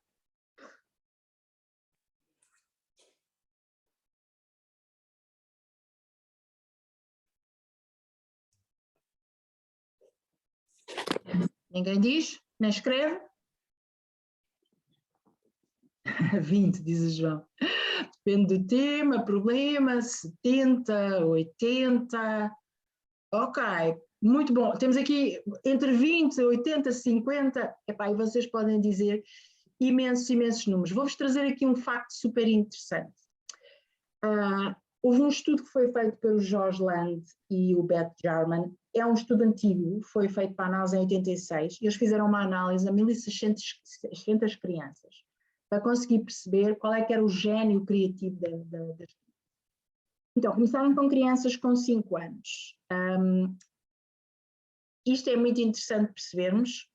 Ninguém diz? Nem escreve? 20, diz o João. Depende do tema, problema, 70, 80. Ok, muito bom. Temos aqui entre 20, 80, 50. Epá, e vocês podem dizer imensos números. Vou-vos trazer aqui um facto super interessante. Houve um estudo que foi feito pelo George Land e o Beth Jarman. É um estudo antigo, foi feito para nós em 86, e eles fizeram uma análise a 1.600 crianças, para conseguir perceber qual é que era o gênio criativo das. Então, começaram com crianças com 5 anos. Isto é muito interessante percebermos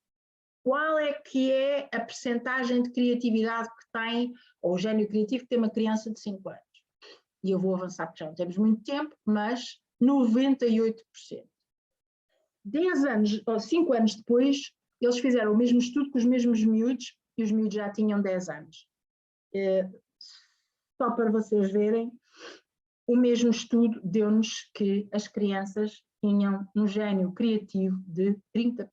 qual é que é a percentagem de criatividade que tem, ou o gênio criativo que tem uma criança de 5 anos. E eu vou avançar porque já não temos muito tempo, mas 98%. 10 anos, ou 5 anos depois, eles fizeram o mesmo estudo com os mesmos miúdos, e os miúdos já tinham 10 anos. Só para vocês verem, o mesmo estudo deu-nos que as crianças tinham um gênio criativo de 30%.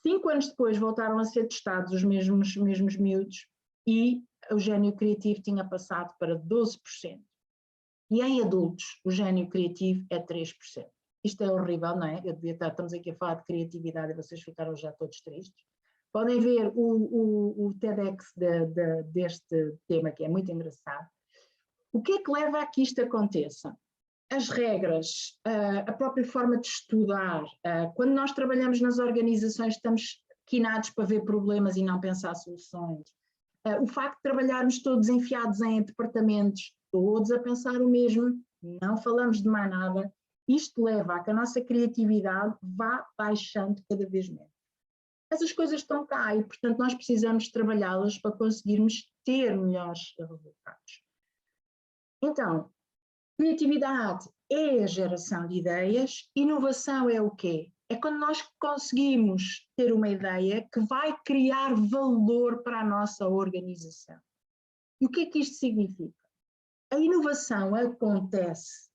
5 anos depois voltaram a ser testados os mesmos miúdos e o gênio criativo tinha passado para 12%. E em adultos, o gênio criativo é 3%. Isto é horrível, não é? Estamos aqui a falar de criatividade e vocês ficaram já todos tristes. Podem ver o TEDx deste tema, que é muito engraçado. O que é que leva a que isto aconteça? As regras, a própria forma de estudar. Quando nós trabalhamos nas organizações, estamos quinados para ver problemas e não pensar soluções. O facto de trabalharmos todos enfiados em departamentos, todos a pensar o mesmo, não falamos de mais nada, isto leva a que a nossa criatividade vá baixando cada vez menos. Essas coisas estão cá e, portanto, nós precisamos trabalhá-las para conseguirmos ter melhores resultados. Então, criatividade é a geração de ideias, inovação é o quê? É quando nós conseguimos ter uma ideia que vai criar valor para a nossa organização. E o que é que isto significa? A inovação acontece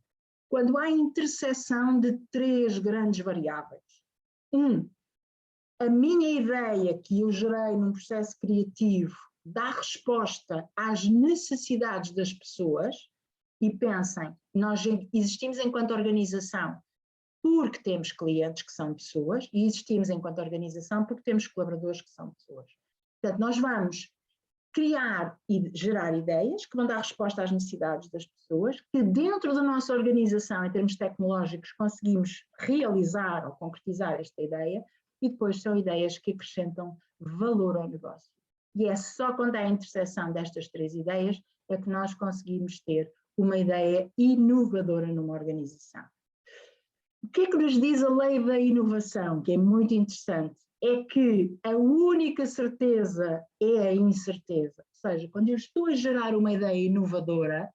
quando há interseção de 3 grandes variáveis. A minha ideia que eu gerei num processo criativo dá resposta às necessidades das pessoas. E pensem, nós existimos enquanto organização porque temos clientes que são pessoas e existimos enquanto organização porque temos colaboradores que são pessoas. Portanto, nós vamos criar e gerar ideias que vão dar resposta às necessidades das pessoas, que dentro da nossa organização, em termos tecnológicos, conseguimos realizar ou concretizar esta ideia, e depois são ideias que acrescentam valor ao negócio. E é só quando há a interseção destas 3 ideias é que nós conseguimos ter uma ideia inovadora numa organização. O que é que nos diz a lei da inovação, que é muito interessante? É que a única certeza é a incerteza. Ou seja, quando eu estou a gerar uma ideia inovadora,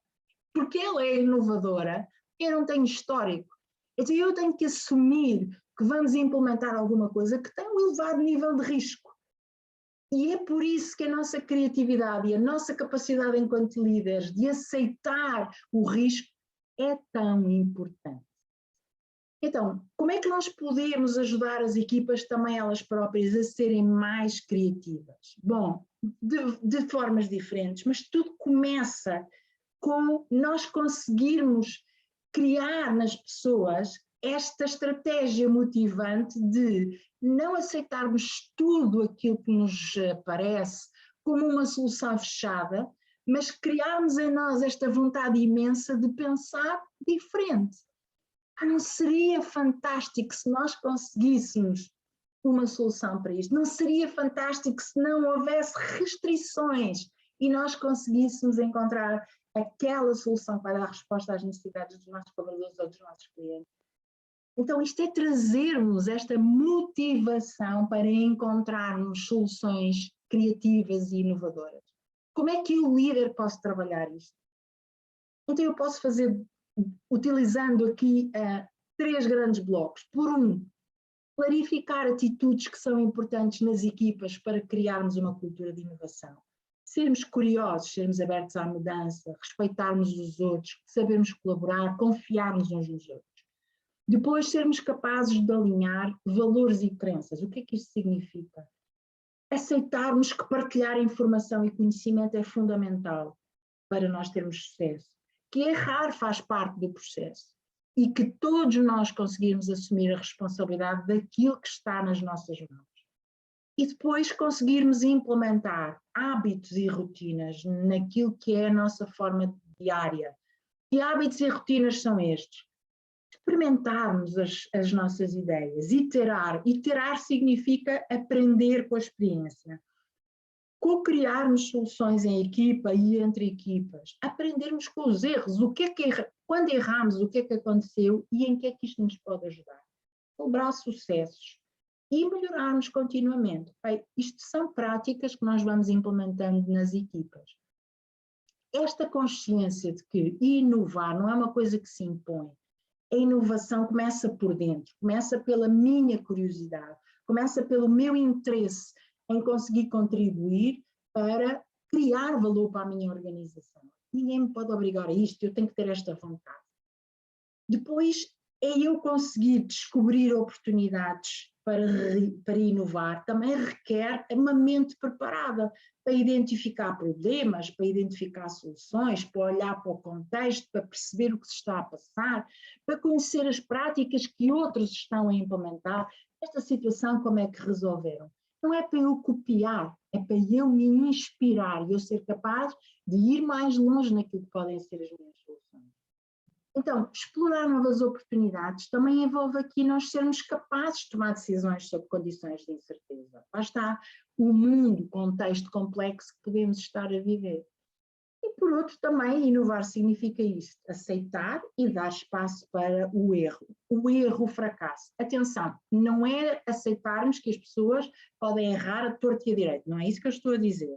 porque ela é inovadora, eu não tenho histórico. Então eu tenho que assumir que vamos implementar alguma coisa que tem um elevado nível de risco. E é por isso que a nossa criatividade e a nossa capacidade enquanto líderes de aceitar o risco é tão importante. Então, como é que nós podemos ajudar as equipas também elas próprias a serem mais criativas? Bom, de formas diferentes, mas tudo começa com nós conseguirmos criar nas pessoas esta estratégia motivante de não aceitarmos tudo aquilo que nos parece como uma solução fechada, mas criarmos em nós esta vontade imensa de pensar diferente. Não seria fantástico se nós conseguíssemos uma solução para isto? Não seria fantástico se não houvesse restrições e nós conseguíssemos encontrar aquela solução para dar resposta às necessidades dos nossos colaboradores ou dos nossos clientes? Então isto é trazermos esta motivação para encontrarmos soluções criativas e inovadoras. Como é que eu, líder, posso trabalhar isto? Então eu posso fazer utilizando aqui 3 grandes blocos. Por clarificar atitudes que são importantes nas equipas para criarmos uma cultura de inovação. Sermos curiosos, sermos abertos à mudança, respeitarmos os outros, sabermos colaborar, confiarmos uns nos outros. Depois, sermos capazes de alinhar valores e crenças. O que é que isto significa? Aceitarmos que partilhar informação e conhecimento é fundamental para nós termos sucesso, que errar faz parte do processo e que todos nós conseguirmos assumir a responsabilidade daquilo que está nas nossas mãos. E depois conseguirmos implementar hábitos e rotinas naquilo que é a nossa forma diária. Que hábitos e rotinas são estes? Experimentarmos as nossas ideias, iterar. Iterar significa aprender com a experiência. Co-criarmos soluções em equipa e entre equipas. Aprendermos com os erros. Quando erramos, o que é que aconteceu e em que é que isto nos pode ajudar. Celebrar sucessos e melhorarmos continuamente. Bem, isto são práticas que nós vamos implementando nas equipas. Esta consciência de que inovar não é uma coisa que se impõe. A inovação começa por dentro, começa pela minha curiosidade, começa pelo meu interesse em conseguir contribuir para criar valor para a minha organização. Ninguém me pode obrigar a isto, eu tenho que ter esta vontade. Depois é eu conseguir descobrir oportunidades para inovar, também requer uma mente preparada para identificar problemas, para identificar soluções, para olhar para o contexto, para perceber o que se está a passar, para conhecer as práticas que outros estão a implementar. Esta situação, como é que resolveram? Não é para eu copiar, é para eu me inspirar e eu ser capaz de ir mais longe naquilo que podem ser as minhas soluções. Então, explorar novas oportunidades também envolve aqui nós sermos capazes de tomar decisões sobre condições de incerteza. Lá está o mundo, o contexto complexo que podemos estar a viver. E por outro também, inovar significa isto, aceitar e dar espaço para o erro, o fracasso. Atenção, não é aceitarmos que as pessoas podem errar a torto e a direito, não é isso que eu estou a dizer.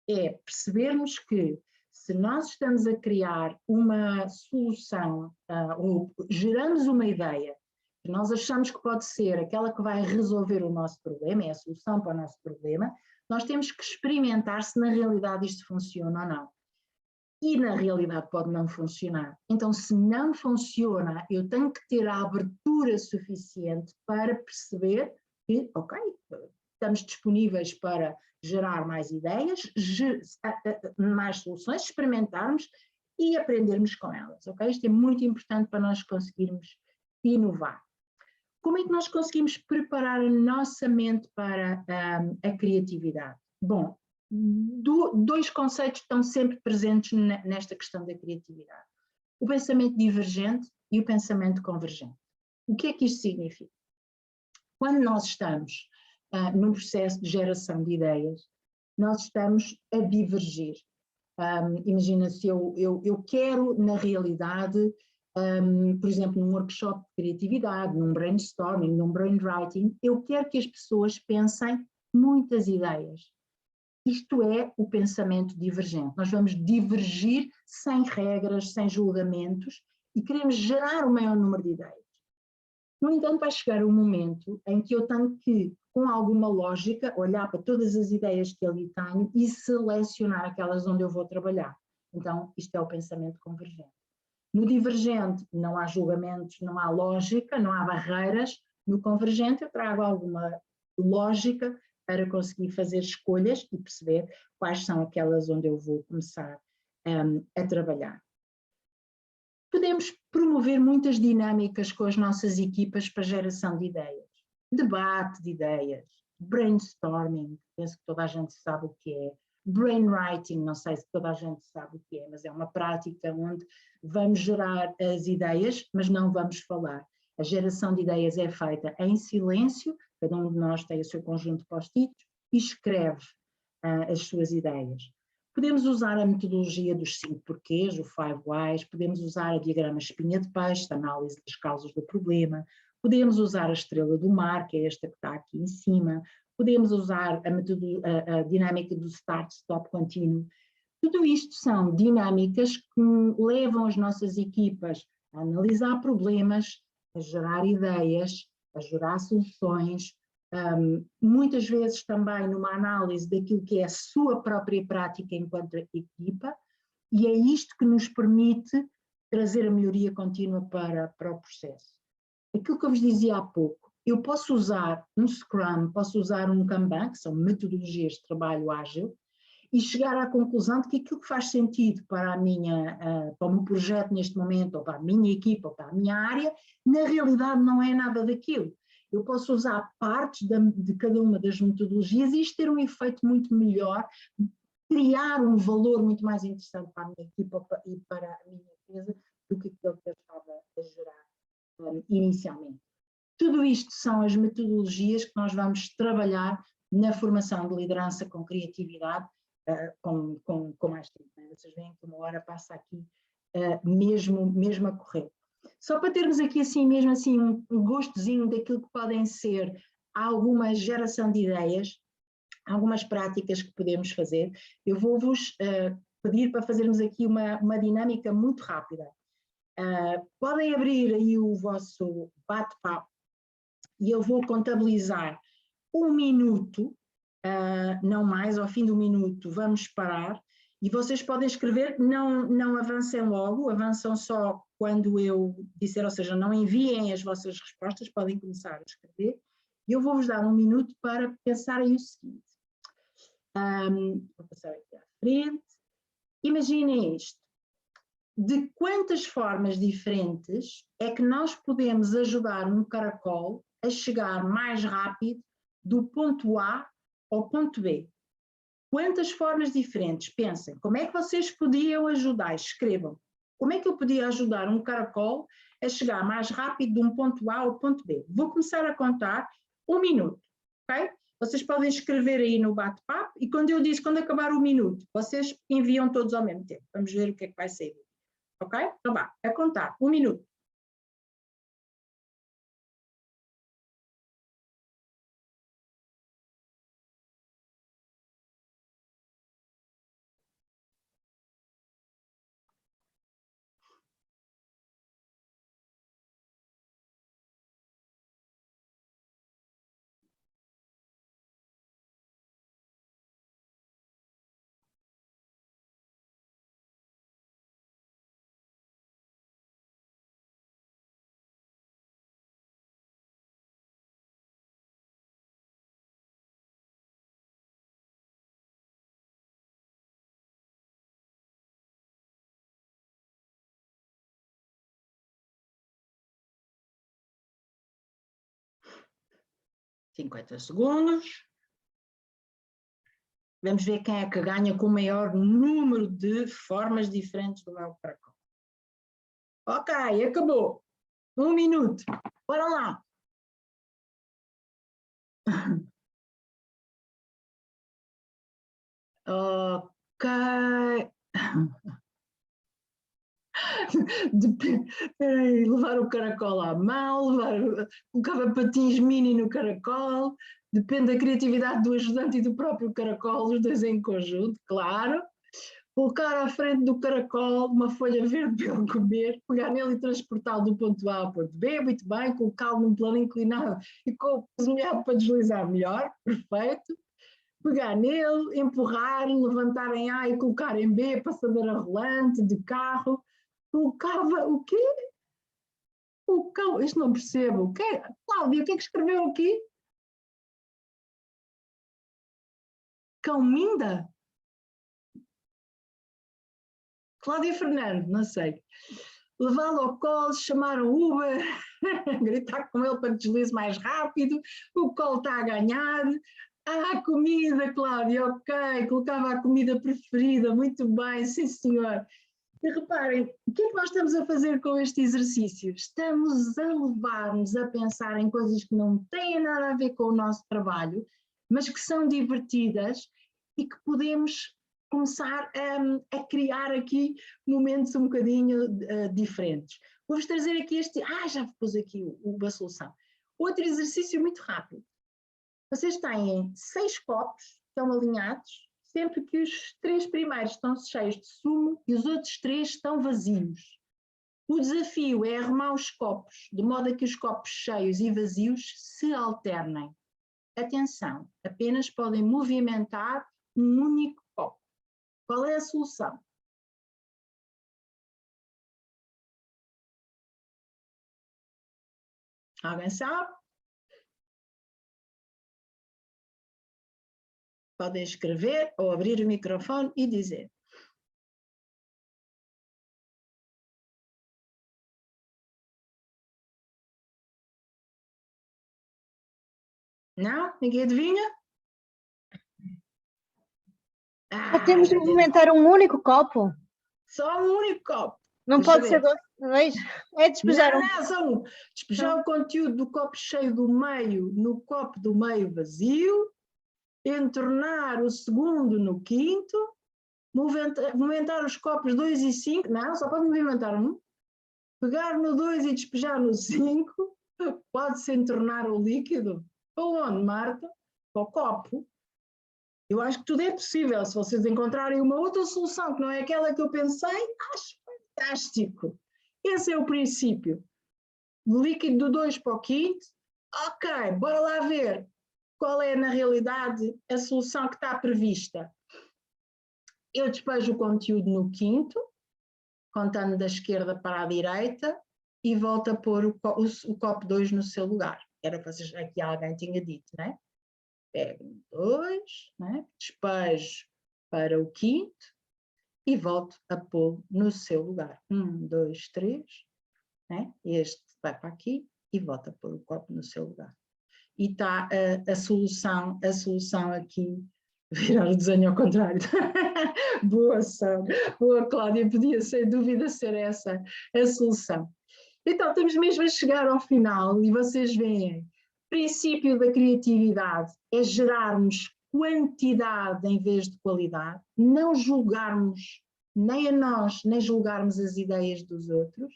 É percebermos que se nós estamos a criar uma solução ou geramos uma ideia que nós achamos que pode ser aquela que vai resolver o nosso problema, é a solução para o nosso problema, nós temos que experimentar se na realidade isto funciona ou não. E na realidade pode não funcionar. Então, se não funciona, eu tenho que ter a abertura suficiente para perceber que, ok, estamos disponíveis para gerar mais ideias, mais soluções, experimentarmos e aprendermos com elas, ok? Isto é muito importante para nós conseguirmos inovar. Como é que nós conseguimos preparar a nossa mente para a criatividade? Bom, dois conceitos estão sempre presentes nesta questão da criatividade. O pensamento divergente e o pensamento convergente. O que é que isto significa? Quando nós estamos num processo de geração de ideias, nós estamos a divergir. Imagina se eu quero, na realidade, por exemplo, num workshop de criatividade, num brainstorming, num brainwriting, eu quero que as pessoas pensem muitas ideias. Isto é o pensamento divergente. Nós vamos divergir sem regras, sem julgamentos e queremos gerar o maior número de ideias. No entanto, vai chegar um momento em que eu tenho que, com alguma lógica, olhar para todas as ideias que ali tenho e selecionar aquelas onde eu vou trabalhar. Então, isto é o pensamento convergente. No divergente não há julgamentos, não há lógica, não há barreiras. No convergente eu trago alguma lógica para conseguir fazer escolhas e perceber quais são aquelas onde eu vou começar a trabalhar. Podemos promover muitas dinâmicas com as nossas equipas para geração de ideias. Debate de ideias, brainstorming, penso que toda a gente sabe o que é, brainwriting, não sei se toda a gente sabe o que é, mas é uma prática onde vamos gerar as ideias, mas não vamos falar. A geração de ideias é feita em silêncio, cada um de nós tem o seu conjunto de post-its e escreve as suas ideias. Podemos usar a metodologia dos 5 porquês, o 5 whys, podemos usar a diagrama espinha de peixe, a análise das causas do problema, podemos usar a estrela do mar, que é esta que está aqui em cima, podemos usar a dinâmica do start-stop contínuo. Tudo isto são dinâmicas que levam as nossas equipas a analisar problemas, a gerar ideias, a gerar soluções, muitas vezes também numa análise daquilo que é a sua própria prática enquanto equipa, e é isto que nos permite trazer a melhoria contínua para o processo. aquilo que eu vos dizia há pouco, eu posso usar um Scrum, posso usar um Kanban, que são metodologias de trabalho ágil, e chegar à conclusão de que aquilo que faz sentido para para o meu projeto neste momento, ou para a minha equipa, ou para a minha área, na realidade não é nada daquilo. Eu posso usar partes de cada uma das metodologias e isto ter um efeito muito melhor, criar um valor muito mais interessante para a minha equipa e para a minha empresa do que aquilo que eu estava a gerar inicialmente. Tudo isto são as metodologias que nós vamos trabalhar na formação de liderança com criatividade, com mais tempo. Né? Vocês veem que uma hora passa aqui mesmo a correr. Só para termos aqui assim, mesmo assim, um gostozinho daquilo que podem ser alguma geração de ideias, algumas práticas que podemos fazer, eu vou-vos pedir para fazermos aqui uma dinâmica muito rápida. Podem abrir aí o vosso bate-papo e eu vou contabilizar 1 minuto, não mais, ao fim do minuto vamos parar e vocês podem escrever, não avancem logo, avançam só quando eu disser, ou seja, não enviem as vossas respostas, podem começar a escrever e eu vou-vos dar 1 minuto para pensarem o seguinte. Vou passar aqui à frente. Imaginem isto. De quantas formas diferentes é que nós podemos ajudar um caracol a chegar mais rápido do ponto A ao ponto B? Quantas formas diferentes? Pensem, como é que vocês podiam ajudar? Escrevam. Como é que eu podia ajudar um caracol a chegar mais rápido de um ponto A ao ponto B? Vou começar a contar 1 minuto, ok? Vocês podem escrever aí no bate-papo e quando acabar o minuto, vocês enviam todos ao mesmo tempo. Vamos ver o que é que vai sair. Ok? Então vá, a contar. 1 minuto. ,50 segundos. Vamos ver quem é que ganha com o maior número de formas diferentes do meu caracol. Ok, acabou. 1 minuto. Bora lá. Ok. Peraí, levar o caracol à mão, colocava patins mini no caracol, depende da criatividade do ajudante e do próprio caracol, os dois em conjunto, claro. Colocar à frente do caracol uma folha verde para ele comer, pegar nele e transportá-lo do ponto A ao ponto B, muito bem, colocá-lo num plano inclinado e com o molhado para deslizar melhor, perfeito. Pegar nele, empurrar, levantar em A e colocar em B, passadeira rolante, de carro. Colocava o quê? O cão, isto não percebo. O quê? Cláudia, o que é que escreveu aqui? Cão Minda? Cláudia Fernando, não sei. Levá-lo ao colo, chamar o Uber, gritar com ele para que deslize mais rápido, o colo está a ganhar. Ah, comida, Cláudia, ok, colocava a comida preferida, muito bem, sim senhor. E reparem, o que é que nós estamos a fazer com este exercício? Estamos a levar-nos a pensar em coisas que não têm nada a ver com o nosso trabalho, mas que são divertidas e que podemos começar a criar aqui momentos um bocadinho diferentes. Vou-vos trazer aqui já pus aqui a solução. Outro exercício muito rápido. Vocês têm 6 copos, estão alinhados, sempre que os 3 primeiros estão cheios de sumo e os outros 3 estão vazios. O desafio é arrumar os copos, de modo a que os copos cheios e vazios se alternem. Atenção, apenas podem movimentar um único copo. Qual é a solução? Alguém sabe? Podem escrever ou abrir o microfone e dizer. Não? Ninguém adivinha? Nós temos de movimentar um único copo. Só um único copo. Não Deixa pode ver. ser dois. É despejar um. Não, só um. Despejar o conteúdo do copo cheio do meio no copo do meio vazio, entornar o segundo no quinto, movimentar os copos 2 e 5, não, só pode movimentar um, pegar no 2 e despejar no 5, pode-se entornar o líquido. Para onde, Marta? Para o copo. Eu acho que tudo é possível. Se vocês encontrarem uma outra solução que não é aquela que eu pensei, acho fantástico. Esse é o princípio. Do líquido do 2 para o quinto. Ok, bora lá ver qual é, na realidade, a solução que está prevista. Eu despejo o conteúdo no quinto, contando da esquerda para a direita, e volto a pôr o copo 2 no seu lugar. Era que vocês, aqui alguém tinha dito, não é? Pego 2, né? Despejo para o quinto e volto a pôr no seu lugar. 1, 2, 3, né? Este vai para aqui e volta a pôr o copo no seu lugar. E está a solução aqui, virar o desenho ao contrário. Boa, Sandra. Boa, Cláudia, podia sem dúvida ser essa a solução. Então, estamos mesmo a chegar ao final e vocês veem, o princípio da criatividade é gerarmos quantidade em vez de qualidade, não julgarmos nem a nós, nem julgarmos as ideias dos outros,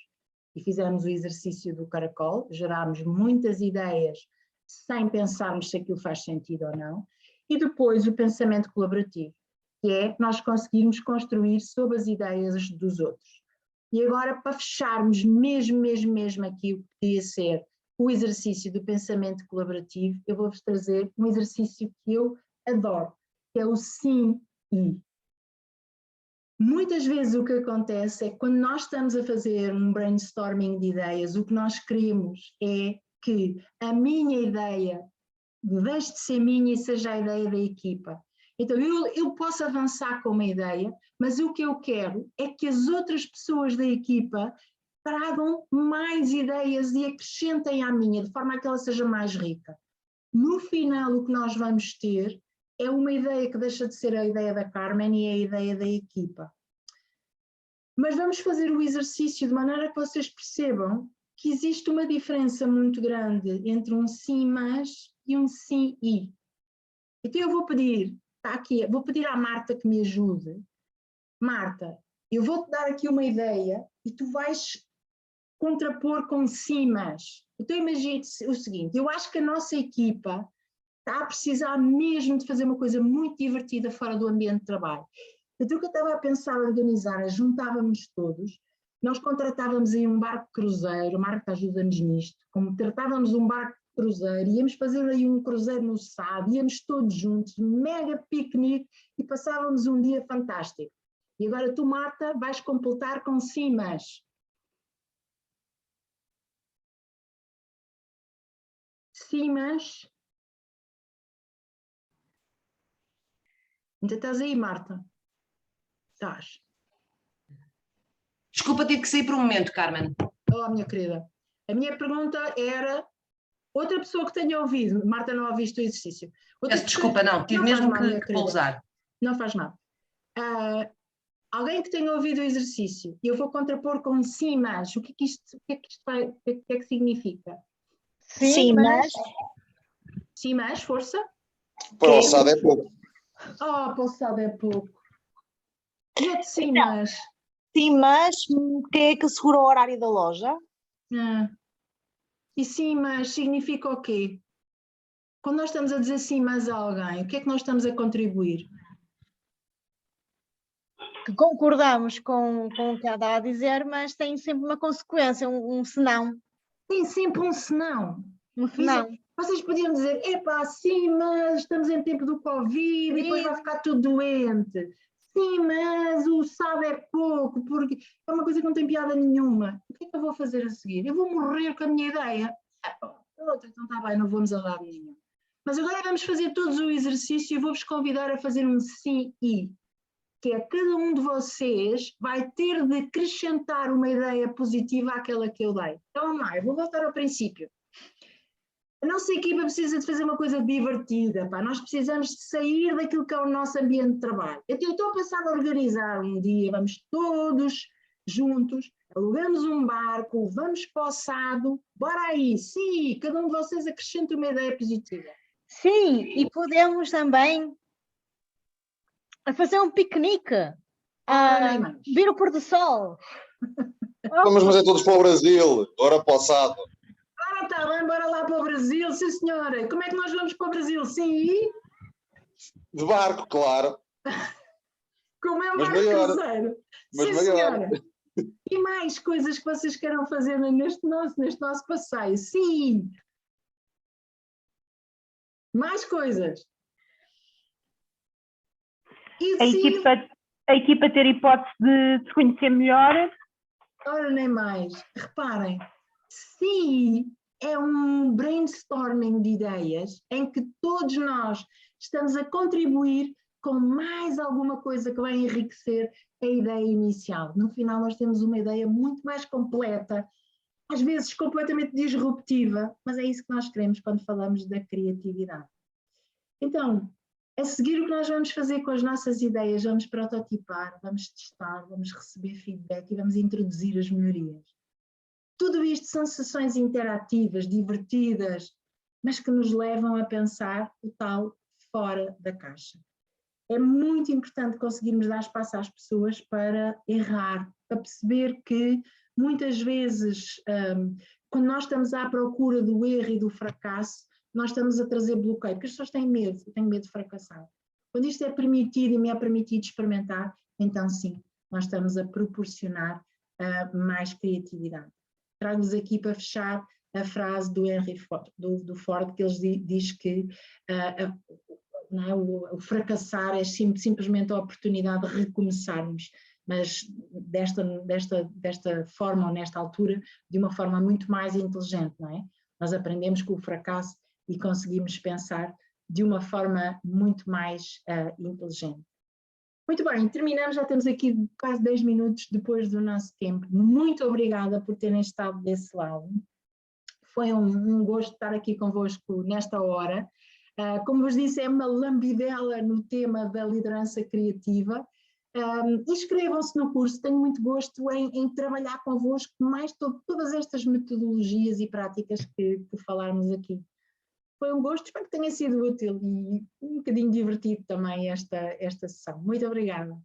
e fizemos o exercício do caracol, gerámos muitas ideias sem pensarmos se aquilo faz sentido ou não, e depois o pensamento colaborativo, que é nós conseguirmos construir sobre as ideias dos outros. E agora, para fecharmos mesmo aqui o que podia ser o exercício do pensamento colaborativo, eu vou-vos trazer um exercício que eu adoro, que é o sim e. Muitas vezes o que acontece é que quando nós estamos a fazer um brainstorming de ideias, o que nós queremos é que a minha ideia deixe de ser minha e seja a ideia da equipa. Então eu posso avançar com uma ideia, mas o que eu quero é que as outras pessoas da equipa tragam mais ideias e acrescentem à minha, de forma a que ela seja mais rica. No final, o que nós vamos ter é uma ideia que deixa de ser a ideia da Carmen e é a ideia da equipa. Mas vamos fazer o exercício de maneira que vocês percebam que existe uma diferença muito grande entre um sim mas e um sim e. Então eu vou pedir, está aqui, vou pedir à Marta que me ajude. Marta, eu vou-te dar aqui uma ideia e tu vais contrapor com sim mas. Então imagine o seguinte, eu acho que a nossa equipa está a precisar mesmo de fazer uma coisa muito divertida fora do ambiente de trabalho. Então o que eu estava a pensar organizar, juntávamos todos, nós contratávamos aí um barco cruzeiro, Marta ajuda-nos nisto, como tratávamos um barco cruzeiro, íamos fazer aí um cruzeiro no Sado, íamos todos juntos, mega piquenique e passávamos um dia fantástico. E agora tu, Marta, vais completar com sim mas. Sim mas. Então estás aí, Marta? Estás. Desculpa, tive que sair por um momento, Carmen. Oh, minha querida, a minha pergunta era, outra pessoa que tenha ouvido, Marta não ouviste o exercício. Peço desculpa, não, tive mesmo que pousar. Não faz mal. Alguém que tenha ouvido o exercício, e eu vou contrapor com sim, mas, o que é que significa? Sim, mas. Sim, mas, força. Para o Sado é pouco. Oh, para o Sado é pouco. E outro sim, mas. Sim, mas quem é que segura o horário da loja? E sim, mas significa o quê? Quando nós estamos a dizer sim, mas a alguém, o que é que nós estamos a contribuir? Que concordamos com o que ela está a dizer, mas tem sempre uma consequência, um senão. Tem sempre um senão. Um senão. Vocês podiam dizer, epá, sim, mas estamos em tempo do Covid e depois vai ficar tudo doente. Sim, mas o sábado é pouco, porque é uma coisa que não tem piada nenhuma. O que é que eu vou fazer a seguir? Eu vou morrer com a minha ideia. Pronto, então está bem, não vamos a lado nenhum. Mas agora vamos fazer todos o exercício e vou-vos convidar a fazer um sim e, que é cada um de vocês vai ter de acrescentar uma ideia positiva àquela que eu dei. Então vamos lá, eu vou voltar ao princípio. A nossa equipa precisa de fazer uma coisa divertida, pá. Nós precisamos de sair daquilo que é o nosso ambiente de trabalho. Eu estou a pensar em organizar um dia, vamos todos juntos, alugamos um barco, vamos para o Sado, bora aí, sim, cada um de vocês acrescenta uma ideia positiva. Sim, e podemos também fazer um piquenique, Nem mais. ver o pôr do sol. Vamos fazer todos para o Brasil, ora para o Sado. Ora, está bem, bora lá para o Brasil, sim senhora. Como é que nós vamos para o Brasil? Sim, e? De barco, claro. Com o meu Mas barco maior. cruzeiro. Mas Sim, maior. senhora. E mais coisas que vocês queiram fazer neste nosso passeio? Sim. Mais coisas. E sim, A equipa ter hipótese de se conhecer melhor. ora nem mais. Reparem, sim, é um brainstorming de ideias em que todos nós estamos a contribuir com mais alguma coisa que vai enriquecer a ideia inicial. No final nós temos uma ideia muito mais completa, às vezes completamente disruptiva, mas é isso que nós queremos quando falamos da criatividade. Então, a seguir o que nós vamos fazer com as nossas ideias, vamos prototipar, vamos testar, vamos receber feedback e vamos introduzir as melhorias. Tudo isto são sessões interativas, divertidas, mas que nos levam a pensar o tal fora da caixa. É muito importante conseguirmos dar espaço às pessoas para errar, para perceber que muitas vezes, quando nós estamos à procura do erro e do fracasso, nós estamos a trazer bloqueio, porque as pessoas têm medo, eu tenho medo de fracassar. Quando isto é permitido e me é permitido experimentar, então sim, nós estamos a proporcionar mais criatividade. Trago-vos aqui para fechar a frase do Henry Ford, do Ford, que ele diz que não é, o fracassar é simplesmente a oportunidade de recomeçarmos, mas desta forma ou nesta altura, de uma forma muito mais inteligente, não é? Nós aprendemos com o fracasso e conseguimos pensar de uma forma muito mais inteligente. Muito bem, terminamos, já temos aqui quase 10 minutos depois do nosso tempo. Muito obrigada por terem estado desse lado. Foi um gosto estar aqui convosco nesta hora. Como vos disse, é uma lambidela no tema da liderança criativa. Inscrevam-se no curso, tenho muito gosto em trabalhar convosco mais todas estas metodologias e práticas que falarmos aqui. Foi um gosto, espero que tenha sido útil e um bocadinho divertido também esta sessão. Muito obrigada.